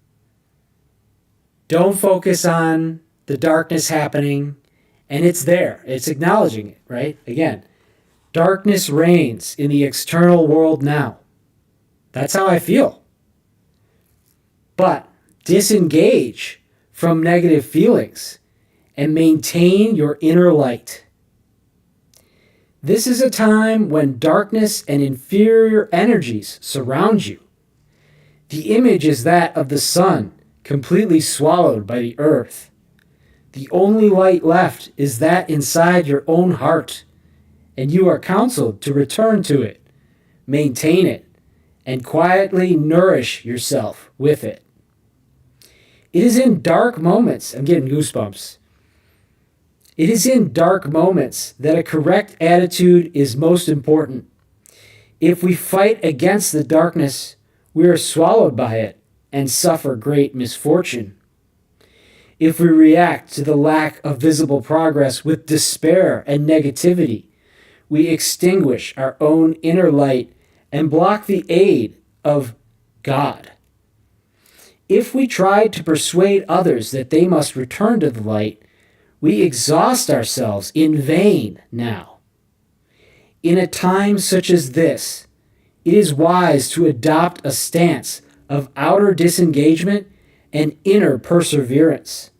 Don't focus on the darkness happening, and it's there. It's acknowledging it, right? Again, darkness reigns in the external world now. That's how I feel. But disengage from negative feelings and maintain your inner light. This is a time when darkness and inferior energies surround you. The image is that of the sun completely swallowed by the earth. The only light left is that inside your own heart, and you are counseled to return to it, maintain it, and quietly nourish yourself with it. It is in dark moments, I'm getting goosebumps. It is in dark moments that a correct attitude is most important. If we fight against the darkness, we are swallowed by it and suffer great misfortune. If we react to the lack of visible progress with despair and negativity, we extinguish our own inner light and block the aid of God. If we try to persuade others that they must return to the light, we exhaust ourselves in vain now. In a time such as this, it is wise to adopt a stance of outer disengagement and inner perseverance.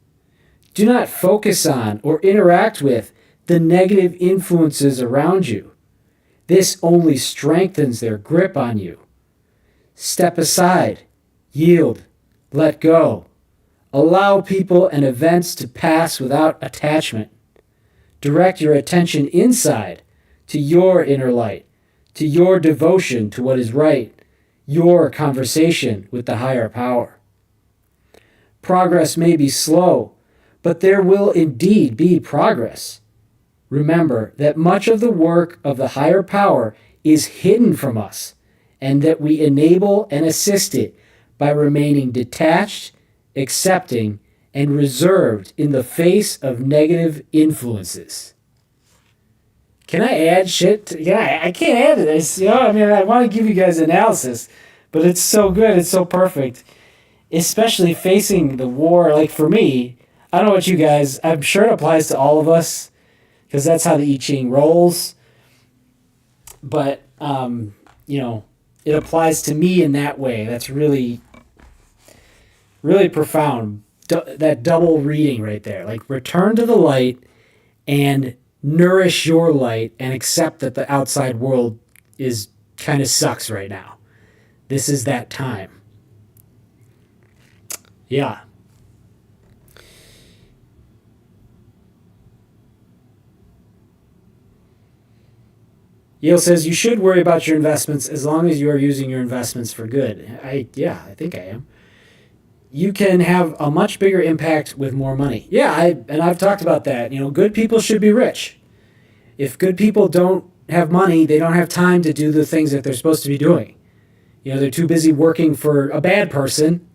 Do not focus on or interact with the negative influences around you. This only strengthens their grip on you. Step aside, yield, let go. Allow people and events to pass without attachment. Direct your attention inside to your inner light, to your devotion to what is right, your conversation with the higher power. Progress may be slow, but there will indeed be progress. Remember that much of the work of the higher power is hidden from us, and that we enable and assist it by remaining detached, accepting, and reserved in the face of negative influences. Can I add shit? I can't add to this. I want to give you guys analysis, but it's so good. It's so perfect. Especially facing the war. Like for me, I don't know what you guys, I'm sure it applies to all of us because that's how the I Ching rolls. But, it applies to me in that way. That's really, really profound. That double reading right there. Like return to the light and nourish your light and accept that the outside world is kind of sucks right now. This is that time. Yeah. Yale says you should worry about your investments as long as you are using your investments for good. I think I am. you can have a much bigger impact with more money. Yeah, I've talked about that. Good people should be rich. If good people don't have money, they don't have time to do the things that they're supposed to be doing. They're too busy working for a bad person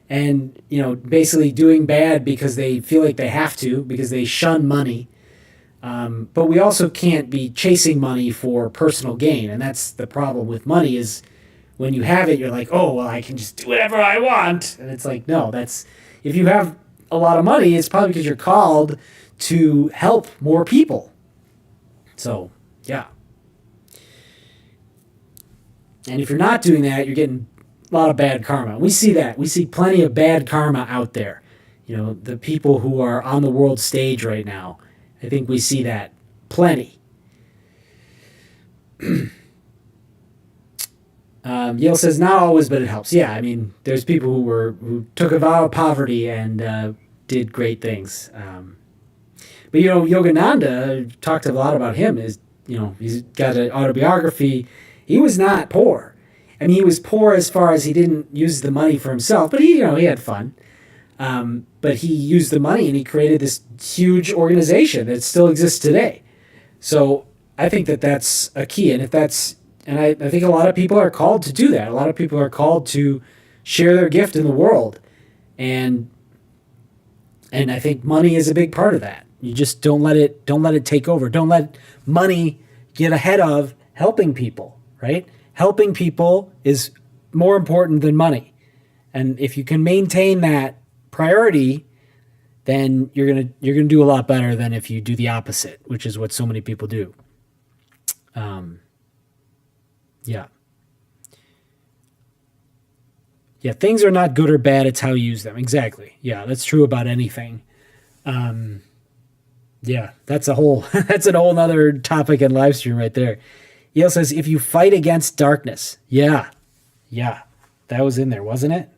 and, basically doing bad because they feel like they have to, because they shun money. But we also can't be chasing money for personal gain. And that's the problem with money is when you have it, you're like, oh, well, I can just do whatever I want. And it's like, no, if you have a lot of money, it's probably because you're called to help more people. So, yeah. And if you're not doing that, you're getting a lot of bad karma. We see that. We see plenty of bad karma out there. The people who are on the world stage right now, I think we see that plenty. Yale says, not always, but it helps. Yeah, there's people who took a vow of poverty and did great things. But Yogananda, talked a lot about him. He's got an autobiography. He was not poor. He was poor as far as he didn't use the money for himself, but he had fun. But he used the money and he created this huge organization that still exists today. So I think that that's a key. And I think a lot of people are called to do that. A lot of people are called to share their gift in the world. And I think money is a big part of that. You just don't let it take over. Don't let money get ahead of helping people, right? Helping people is more important than money. And if you can maintain that priority, then you're gonna do a lot better than if you do the opposite, which is what so many people do. Yeah, things are not good or bad, it's how you use them. Exactly. Yeah, that's true about anything. Yeah, that's an whole nother topic and live stream right there. Yale says, if you fight against darkness. Yeah, that was in there, wasn't it?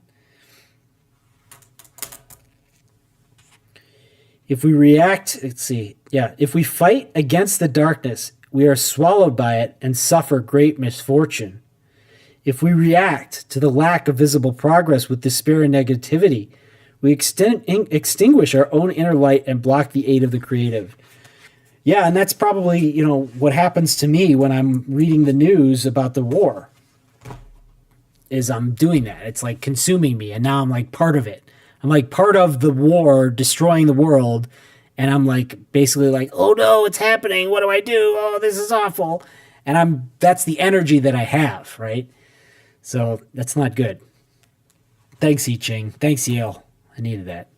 If we react, let's see. Yeah, if we fight against the darkness, we are swallowed by it and suffer great misfortune. If we react to the lack of visible progress with despair and negativity, we extinguish our own inner light and block the aid of the creative. Yeah, and that's probably, what happens to me when I'm reading the news about the war. Is I'm doing that. It's like consuming me, and now I'm like part of it. I'm like part of the war destroying the world, and I'm like basically like, oh no, it's happening. What do I do? Oh, this is awful. And that's the energy that I have, right? So that's not good. Thanks, Ching. Thanks, Yale. I needed that.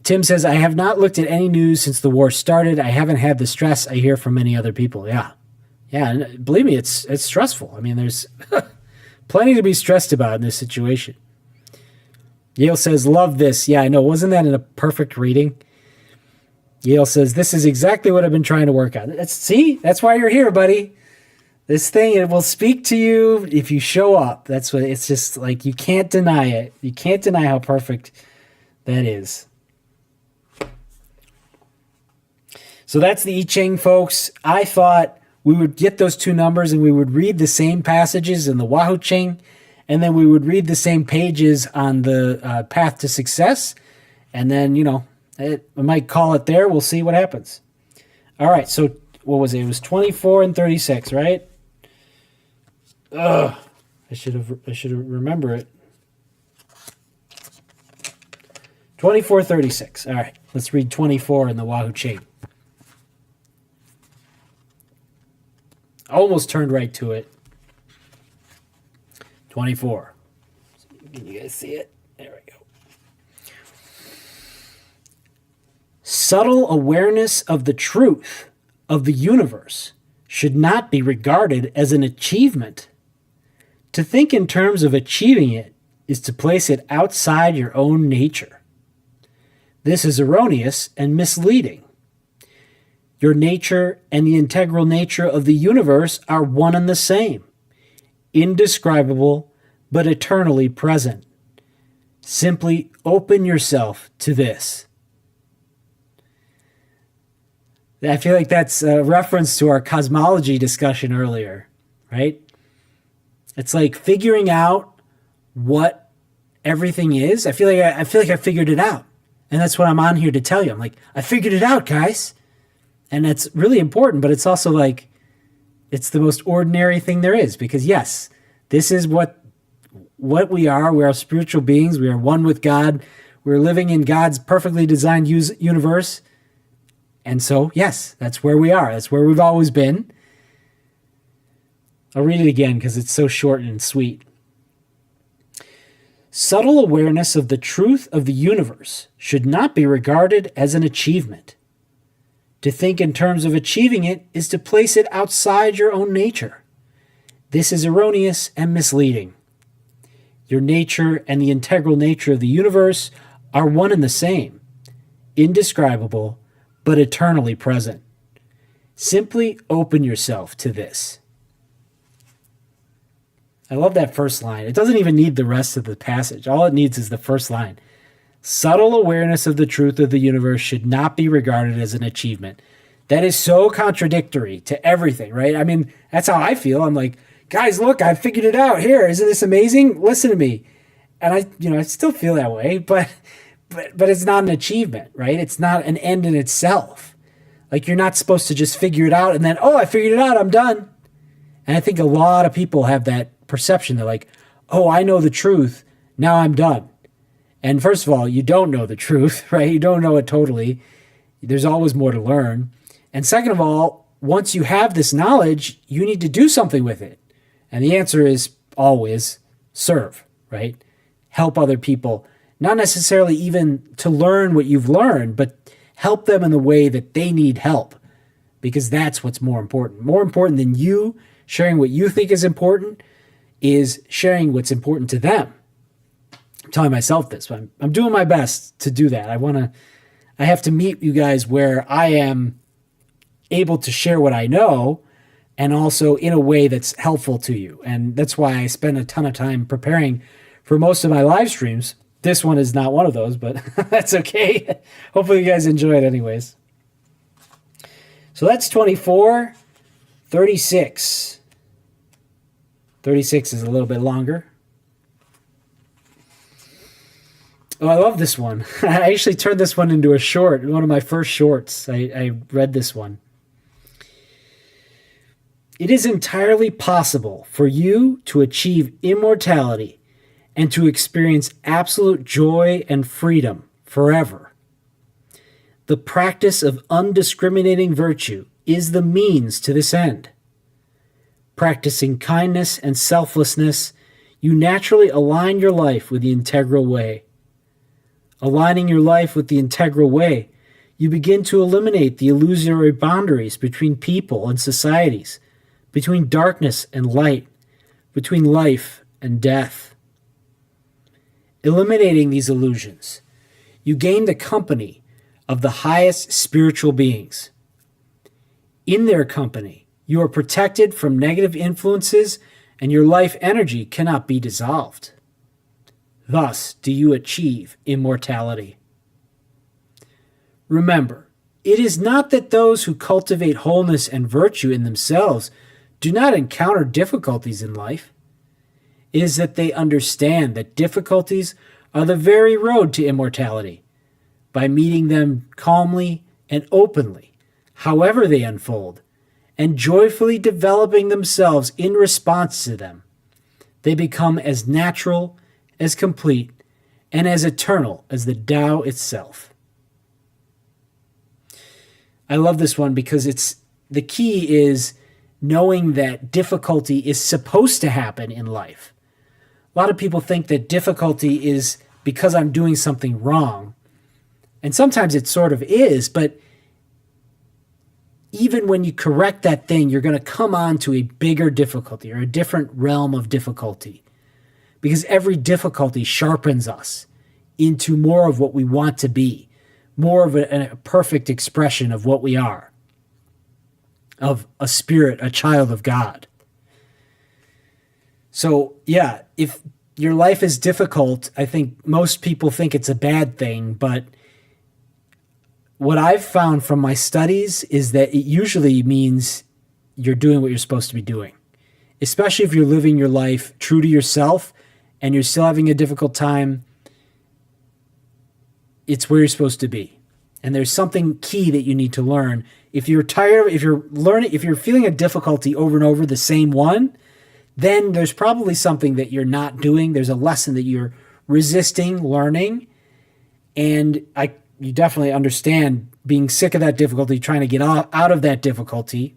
Tim says, I have not looked at any news since the war started. I haven't had the stress I hear from many other people. Yeah, and believe me, it's stressful. There's plenty to be stressed about in this situation. Yale says, love this. Yeah, I know. Wasn't that in a perfect reading? Yale says, this is exactly what I've been trying to work on. That's why you're here, buddy. This thing, it will speak to you if you show up. That's what it's just like. You can't deny it. You can't deny how perfect that is. So that's the I Ching, folks. I thought we would get those two numbers and we would read the same passages in the Wahoo Ching, and then we would read the same pages on the Path to Success, and then, I might call it there. We'll see what happens. All right, so what was it? It was 24 and 36, right? I should have remember it. 24:36. All right, let's read 24 in the Wahoo Ching. Almost turned right to it. 24. Can you guys see it? There we go. Subtle awareness of the truth of the universe should not be regarded as an achievement. To think in terms of achieving it is to place it outside your own nature. This is erroneous and misleading. Your nature and the integral nature of the universe are one and the same, indescribable but eternally present. Simply open yourself to this. I feel like that's a reference to our cosmology discussion earlier, right? It's like figuring out what everything is, I feel like I figured it out. And that's what I'm on here to tell you. I'm like, I figured it out, guys. And that's really important, but it's also like, it's the most ordinary thing there is, because yes, this is what we are. We are spiritual beings. We are one with God. We're living in God's perfectly designed universe. And so, yes, that's where we are. That's where we've always been. I'll read it again because it's so short and sweet. Subtle awareness of the truth of the universe should not be regarded as an achievement. To think in terms of achieving it is to place it outside your own nature. This is erroneous and misleading. Your nature and the integral nature of the universe are one and the same, indescribable, but eternally present. Simply open yourself to this. I love that first line. It doesn't even need the rest of the passage. All it needs is the first line. Subtle awareness of the truth of the universe should not be regarded as an achievement. That is so contradictory to everything, right? I mean, that's how I feel. I'm like, guys, look, I figured it out. Here, isn't this amazing? Listen to me. And I still feel that way, but it's not an achievement, right? It's not an end in itself. Like, you're not supposed to just figure it out and then, oh, I figured it out, I'm done. And I think a lot of people have that perception. They're like, oh, I know the truth, now I'm done. And first of all, you don't know the truth, right? You don't know it totally. There's always more to learn. And second of all, once you have this knowledge, you need to do something with it. And the answer is always serve, right? Help other people. Not necessarily even to learn what you've learned, but help them in the way that they need help. Because that's what's more important. More important than you sharing what you think is important is sharing what's important to them. I'm telling myself this, but I'm doing my best to do that. I have to meet you guys where I am able to share what I know, and also in a way that's helpful to you. And that's why I spend a ton of time preparing for most of my live streams. This one is not one of those, but that's okay. Hopefully you guys enjoy it anyways. So that's 24. 36. 36 is a little bit longer. Oh, I love this one. I actually turned this one into a short, one of my first shorts. I read this one. It is entirely possible for you to achieve immortality and to experience absolute joy and freedom forever. The practice of undiscriminating virtue is the means to this end. Practicing kindness and selflessness, you naturally align your life with the integral way. Aligning your life with the integral way, you begin to eliminate the illusory boundaries between people and societies, between darkness and light, between life and death. Eliminating these illusions, you gain the company of the highest spiritual beings. In their company, you are protected from negative influences and your life energy cannot be dissolved. Thus do you achieve immortality. Remember, it is not that those who cultivate wholeness and virtue in themselves do not encounter difficulties in life. It is that they understand that difficulties are the very road to immortality. By meeting them calmly and openly, however they unfold, and joyfully developing themselves in response to them, they become as natural, as complete, and as eternal as the Tao itself. I love this one because the key is knowing that difficulty is supposed to happen in life. A lot of people think that difficulty is because I'm doing something wrong. And sometimes it sort of is, but even when you correct that thing, you're going to come on to a bigger difficulty or a different realm of difficulty. Because every difficulty sharpens us into more of what we want to be, more of a perfect expression of what we are, of a spirit, a child of God. So, yeah, if your life is difficult, I think most people think it's a bad thing, but what I've found from my studies is that it usually means you're doing what you're supposed to be doing, especially if you're living your life true to yourself and you're still having a difficult time, it's where you're supposed to be. And there's something key that you need to learn. If you're tired, if you're feeling a difficulty over and over, the same one, then there's probably something that you're not doing. There's a lesson that you're resisting learning. And you definitely understand being sick of that difficulty, trying to get out of that difficulty.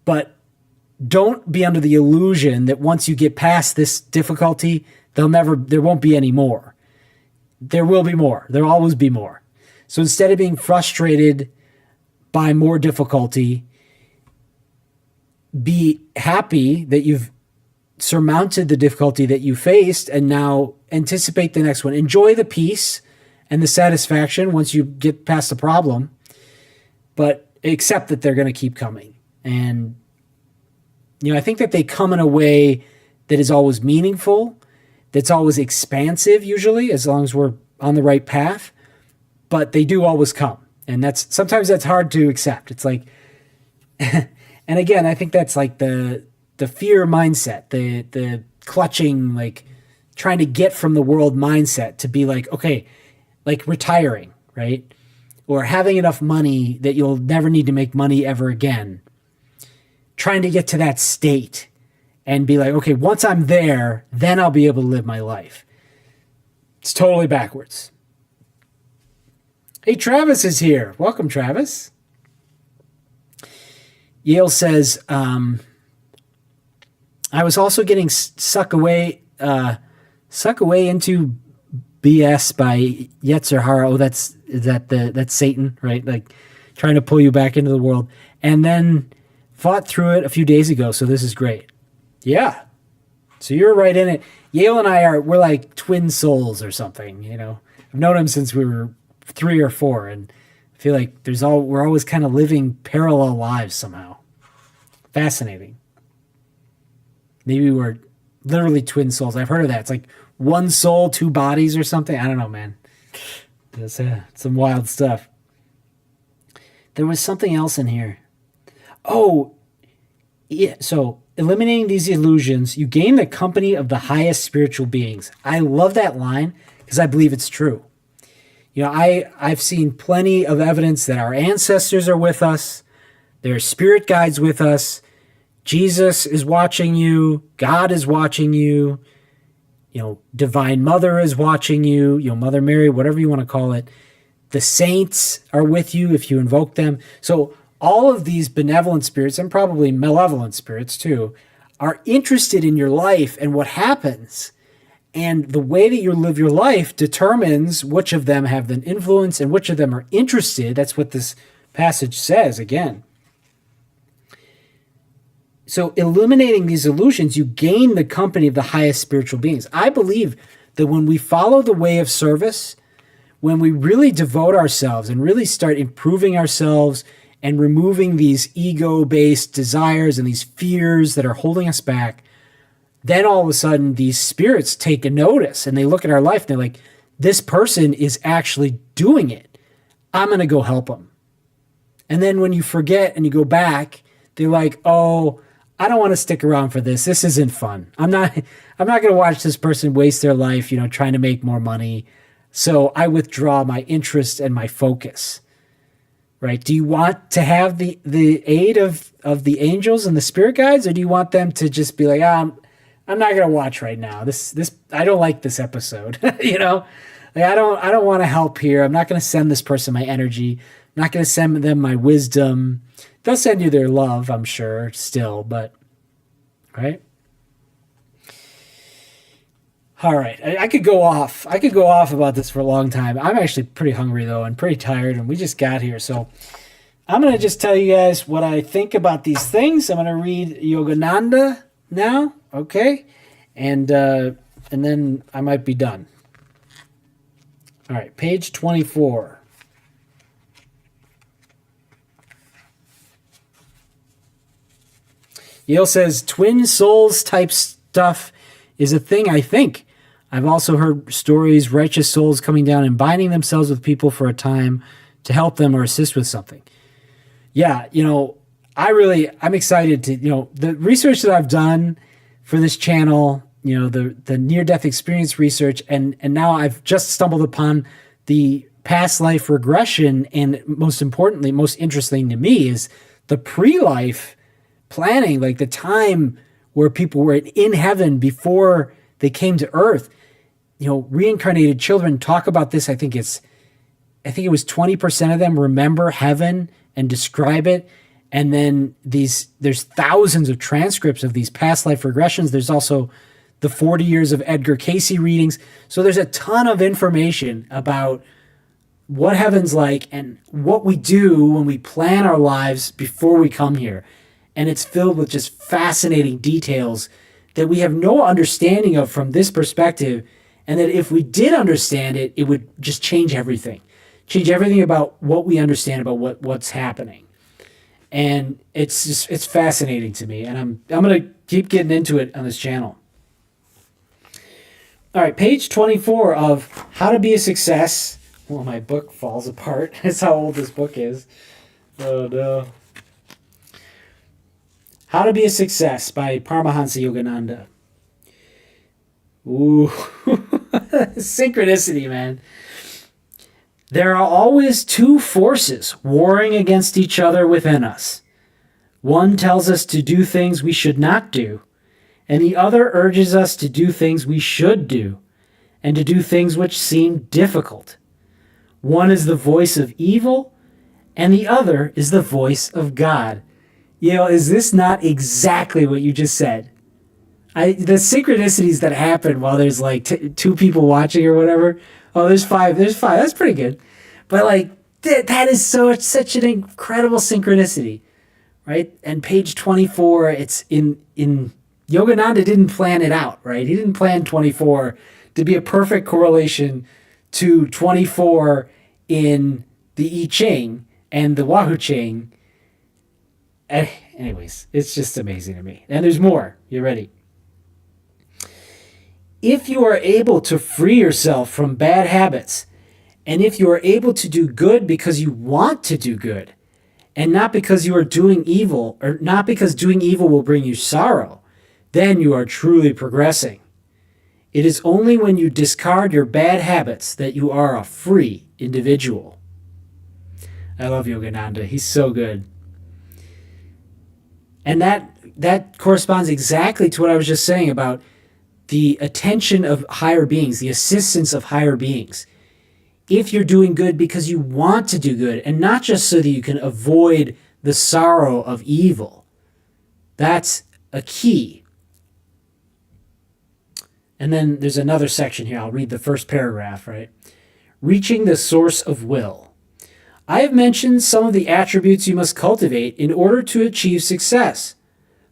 But don't be under the illusion that once you get past this difficulty, there won't be any more. There will be more. There'll always be more. So instead of being frustrated by more difficulty, be happy that you've surmounted the difficulty that you faced and now anticipate the next one. Enjoy the peace and the satisfaction once you get past the problem, but accept that they're going to keep coming. And, I think that they come in a way that is always meaningful, that's always expansive, usually, as long as we're on the right path, but they do always come. And sometimes that's hard to accept. It's like, and again, I think that's like the fear mindset, the clutching, like trying to get from the world mindset to be like, okay, like retiring, right? Or having enough money that you'll never need to make money ever again. Trying to get to that state and be like, okay, once I'm there, then I'll be able to live my life. It's totally backwards. Hey, Travis is here. Welcome, Travis. Yale says, I was also getting sucked away into BS by Yetzer Hara. Oh, that's Satan, right? Like trying to pull you back into the world. And then fought through it a few days ago, so this is great. Yeah. So you're right in it. Yale and we're like twin souls or something, I've known him since we were 3 or 4, and I feel like we're always kind of living parallel lives somehow. Fascinating. Maybe we're literally twin souls. I've heard of that. It's like one soul, 2 bodies or something. I don't know, man. That's some wild stuff. There was something else in here. Oh, yeah. So eliminating these illusions, you gain the company of the highest spiritual beings. I love that line because I believe it's true. I've seen plenty of evidence that our ancestors are with us. There are spirit guides with us. Jesus is watching you. God is watching you. Divine Mother is watching you. Mother Mary, whatever you want to call it. The saints are with you if you invoke them. So all of these benevolent spirits, and probably malevolent spirits too, are interested in your life and what happens. And the way that you live your life determines which of them have an influence and which of them are interested. That's what this passage says again. So eliminating these illusions, you gain the company of the highest spiritual beings. I believe that when we follow the way of service, when we really devote ourselves and really start improving ourselves and removing these ego-based desires and these fears that are holding us back, then all of a sudden these spirits take a notice and they look at our life and they're like, this person is actually doing it. I'm going to go help them. And then when you forget and you go back, they're like, oh, I don't want to stick around for this. This isn't fun. I'm not going to watch this person waste their life, trying to make more money. So I withdraw my interest and my focus. Right? Do you want to have the aid of the angels and the spirit guides, or do you want them to just be like, I'm not going to watch right now. This I don't like this episode. Like I don't want to help here. I'm not going to send this person my energy. I'm not going to send them my wisdom. They'll send you their love, I'm sure, still, but right? All right, I could go off. I could go off about this for a long time. I'm actually pretty hungry, though, and pretty tired, and we just got here. So I'm going to just tell you guys what I think about these things. I'm going to read Yogananda now, okay? And then I might be done. All right, page 24. Yale says, twin souls type stuff is a thing, I think. I've also heard stories, righteous souls coming down and binding themselves with people for a time to help them or assist with something. Yeah, I'm excited to, the research that I've done for this channel the near-death experience research, and now I've just stumbled upon the past life regression, and most importantly, most interesting to me is the pre-life planning, like the time where people were in heaven before they came to earth. Reincarnated children talk about this. I think it was 20% of them remember heaven and describe it. And then there's thousands of transcripts of these past life regressions. There's also the 40 years of Edgar Cayce readings. So there's a ton of information about what heaven's like and what we do when we plan our lives before we come here. And it's filled with just fascinating details that we have no understanding of from this perspective. And that if we did understand it, it would just change everything about what we understand about what's happening. And it's fascinating to me. And I'm going to keep getting into it on this channel. All right, page 24 of How to Be a Success. Well, my book falls apart. That's how old this book is. Oh, no. How to Be a Success by Paramahansa Yogananda. Ooh. Synchronicity, man. There are always two forces warring against each other within us. One tells us to do things we should not do, and the other urges us to do things we should do, and to do things which seem difficult. One is the voice of evil, and the other is the voice of God. Is this not exactly what you just said? The synchronicities that happen while there's like two people watching or whatever. Oh, there's five. That's pretty good. But like that is such an incredible synchronicity, right? And page 24, it's in Yogananda didn't plan it out, right? He didn't plan 24 to be a perfect correlation to 24 in the I Ching and the Wahoo Ching. Anyways, it's just amazing to me. And there's more. You ready? If you are able to free yourself from bad habits, and if you are able to do good because you want to do good, and not because you are doing evil, or not because doing evil will bring you sorrow, then you are truly progressing. It is only when you discard your bad habits that you are a free individual. I love Yogananda. He's so good. And that corresponds exactly to what I was just saying about the attention of higher beings, the assistance of higher beings. If you're doing good because you want to do good, and not just so that you can avoid the sorrow of evil, that's a key. And then there's another section here. I'll read the first paragraph, right? Reaching the source of will. I have mentioned some of the attributes you must cultivate in order to achieve success.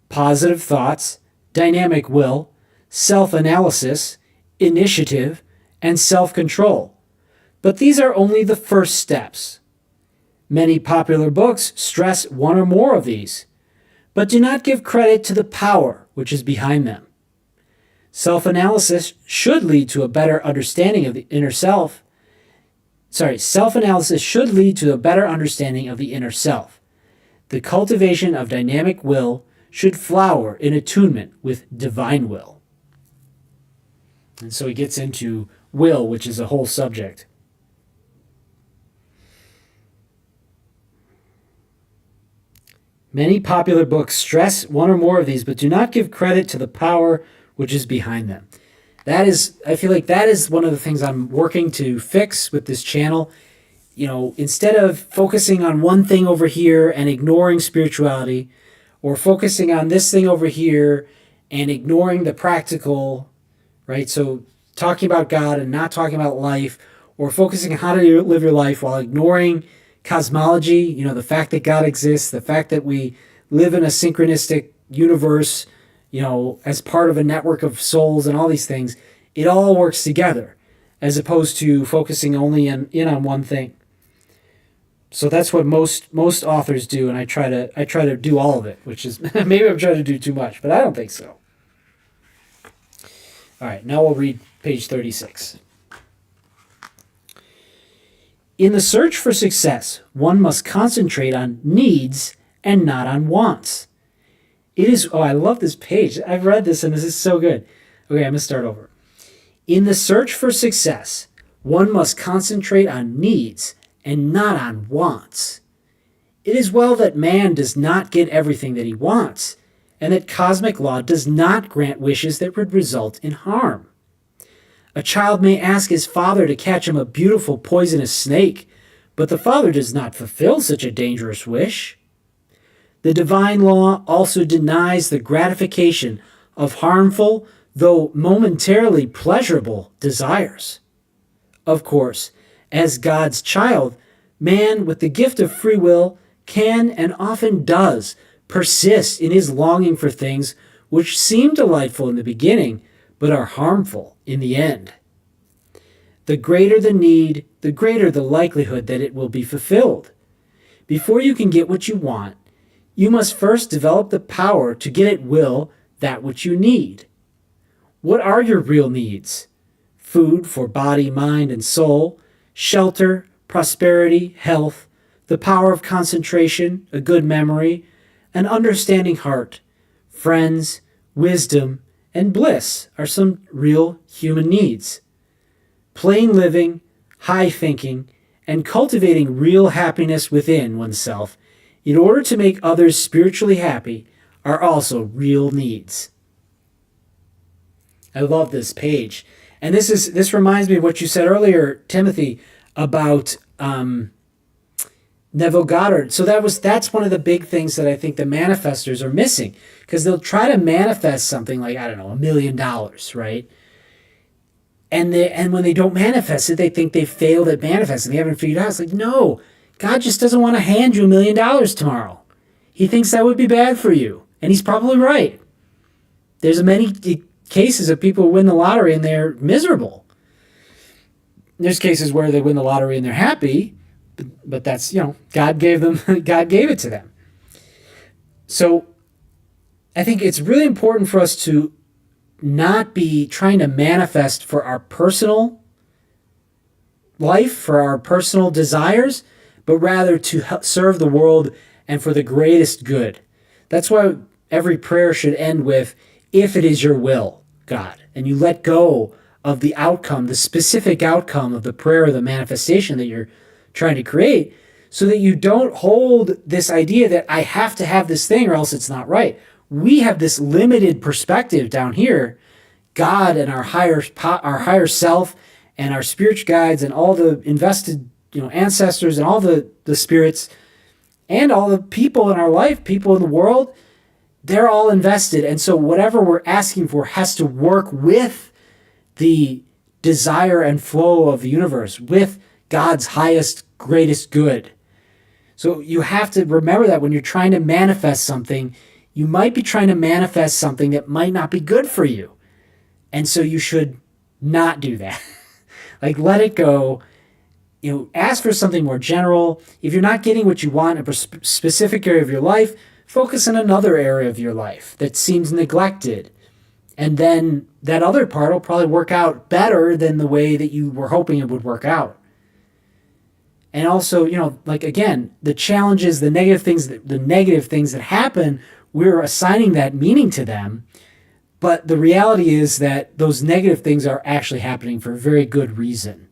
Positive thoughts, dynamic will, self-analysis, initiative, and self-control. But these are only the first steps. Many popular books stress one or more of these, but do not give credit to the power which is behind them. Self-analysis should lead to a better understanding of the inner self. Self-analysis should lead to a better understanding of the inner self. The cultivation of dynamic will should flower in attunement with divine will. And so he gets into will, which is a whole subject. Many popular books stress one or more of these, but do not give credit to the power which is behind them. I feel like that is one of the things I'm working to fix with this channel. Instead of focusing on one thing over here and ignoring spirituality, or focusing on this thing over here and ignoring the practical, right? So talking about God and not talking about life, or focusing on how to live your life while ignoring cosmology, the fact that God exists, the fact that we live in a synchronistic universe, as part of a network of souls and all these things. It all works together, as opposed to focusing only in on one thing. So that's what most authors do, and I try to do all of it, which is maybe I'm trying to do too much, but I don't think so. All right, now we'll read page 36. In the search for success, one must concentrate on needs and not on wants. I love this page. I've read this and this is so good. Okay, I'm going to start over. In the search for success, one must concentrate on needs and not on wants. It is well that man does not get everything that he wants, and that cosmic law does not grant wishes that would result in harm. A child may ask his father to catch him a beautiful poisonous snake, but the father does not fulfill such a dangerous wish. The divine law also denies the gratification of harmful, though momentarily pleasurable, desires. Of course, as God's child, man with the gift of free will can and often does persist in his longing for things which seem delightful in the beginning, but are harmful in the end. The greater the need, the greater the likelihood that it will be fulfilled. Before you can get what you want, you must first develop the power to get at will that which you need. What are your real needs? Food for body, mind, and soul, shelter, prosperity, health, the power of concentration, a good memory, an understanding heart, friends, wisdom, and bliss are some real human needs. Plain living, high thinking, and cultivating real happiness within oneself in order to make others spiritually happy are also real needs. I love this page. And this reminds me of what you said earlier, Timothy, about Neville Goddard. So that's one of the big things that I think the manifestors are missing, because they'll try to manifest something like, I don't know, $1 million, right? And when they don't manifest it, they think they failed at manifesting. They haven't figured out. It's like, no, God just doesn't want to hand you $1 million tomorrow. He thinks that would be bad for you. And he's probably right. There's many cases of people who win the lottery and they're miserable. There's cases where they win the lottery and they're happy, but that's, God gave it to them. So I think it's really important for us to not be trying to manifest for our personal life, for our personal desires, but rather to serve the world and for the greatest good. That's why every prayer should end with, if it is your will, God, and you let go of the outcome, the specific outcome of the prayer or the manifestation that you're trying to create, so that you don't hold this idea that I have to have this thing or else it's not right. We have this limited perspective down here. God and our higher self and our spiritual guides and all the invested ancestors and all the spirits and all the people in our life, people in the world, they're all invested. And so whatever we're asking for has to work with the desire and flow of the universe, with God's highest, greatest good. So you have to remember that when you're trying to manifest something, you might be trying to manifest something that might not be good for you. And so you should not do that. Like, let it go. Ask for something more general. If you're not getting what you want in a specific area of your life, focus on another area of your life that seems neglected. And then that other part will probably work out better than the way that you were hoping it would work out. And also, again, the challenges, the negative things that happen, we're assigning that meaning to them. But the reality is that those negative things are actually happening for a very good reason.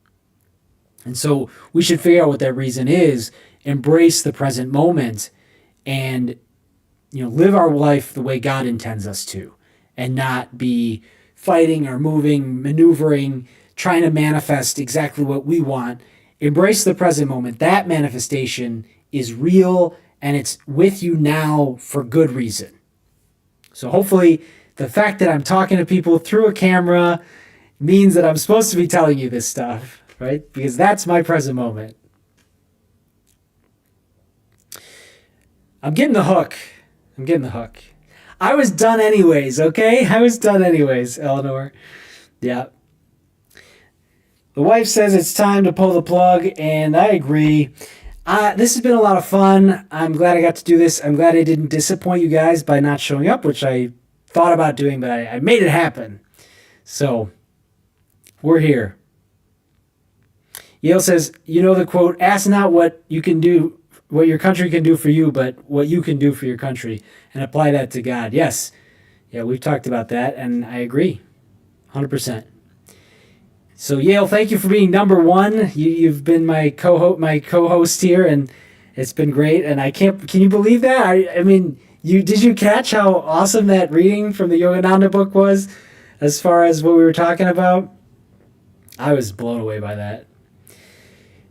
And so we should figure out what that reason is, embrace the present moment, and live our life the way God intends us to, and not be fighting or moving, maneuvering, trying to manifest exactly what we want. Embrace the present moment. That manifestation is real, and it's with you now for good reason. So hopefully the fact that I'm talking to people through a camera means that I'm supposed to be telling you this stuff, right? Because that's my present moment. I'm getting the hook. I was done anyways, okay? I was done anyways, Eleanor. Yeah. The wife says it's time to pull the plug, and I agree. This has been a lot of fun. I'm glad I got to do this. I'm glad I didn't disappoint you guys by not showing up, which I thought about doing, but I made it happen. So, we're here. Yale says, the quote, ask not what you can do, what your country can do for you, but what you can do for your country, and apply that to God. Yes. Yeah, we've talked about that, and I agree. 100%. So Yale, thank you for being number one. You've been my co-host here, and it's been great. And can you believe that? I mean, did you catch how awesome that reading from the Yogananda book was, as far as what we were talking about? I was blown away by that.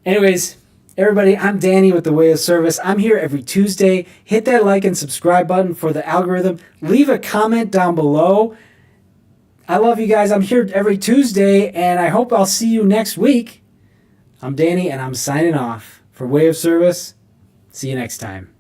Anyways, everybody, I'm Danny with The Way of Service. I'm here every Tuesday. Hit that like and subscribe button for the algorithm. Leave a comment down below. I love you guys. I'm here every Tuesday, and I hope I'll see you next week. I'm Danny, and I'm signing off. For Way of Service, see you next time.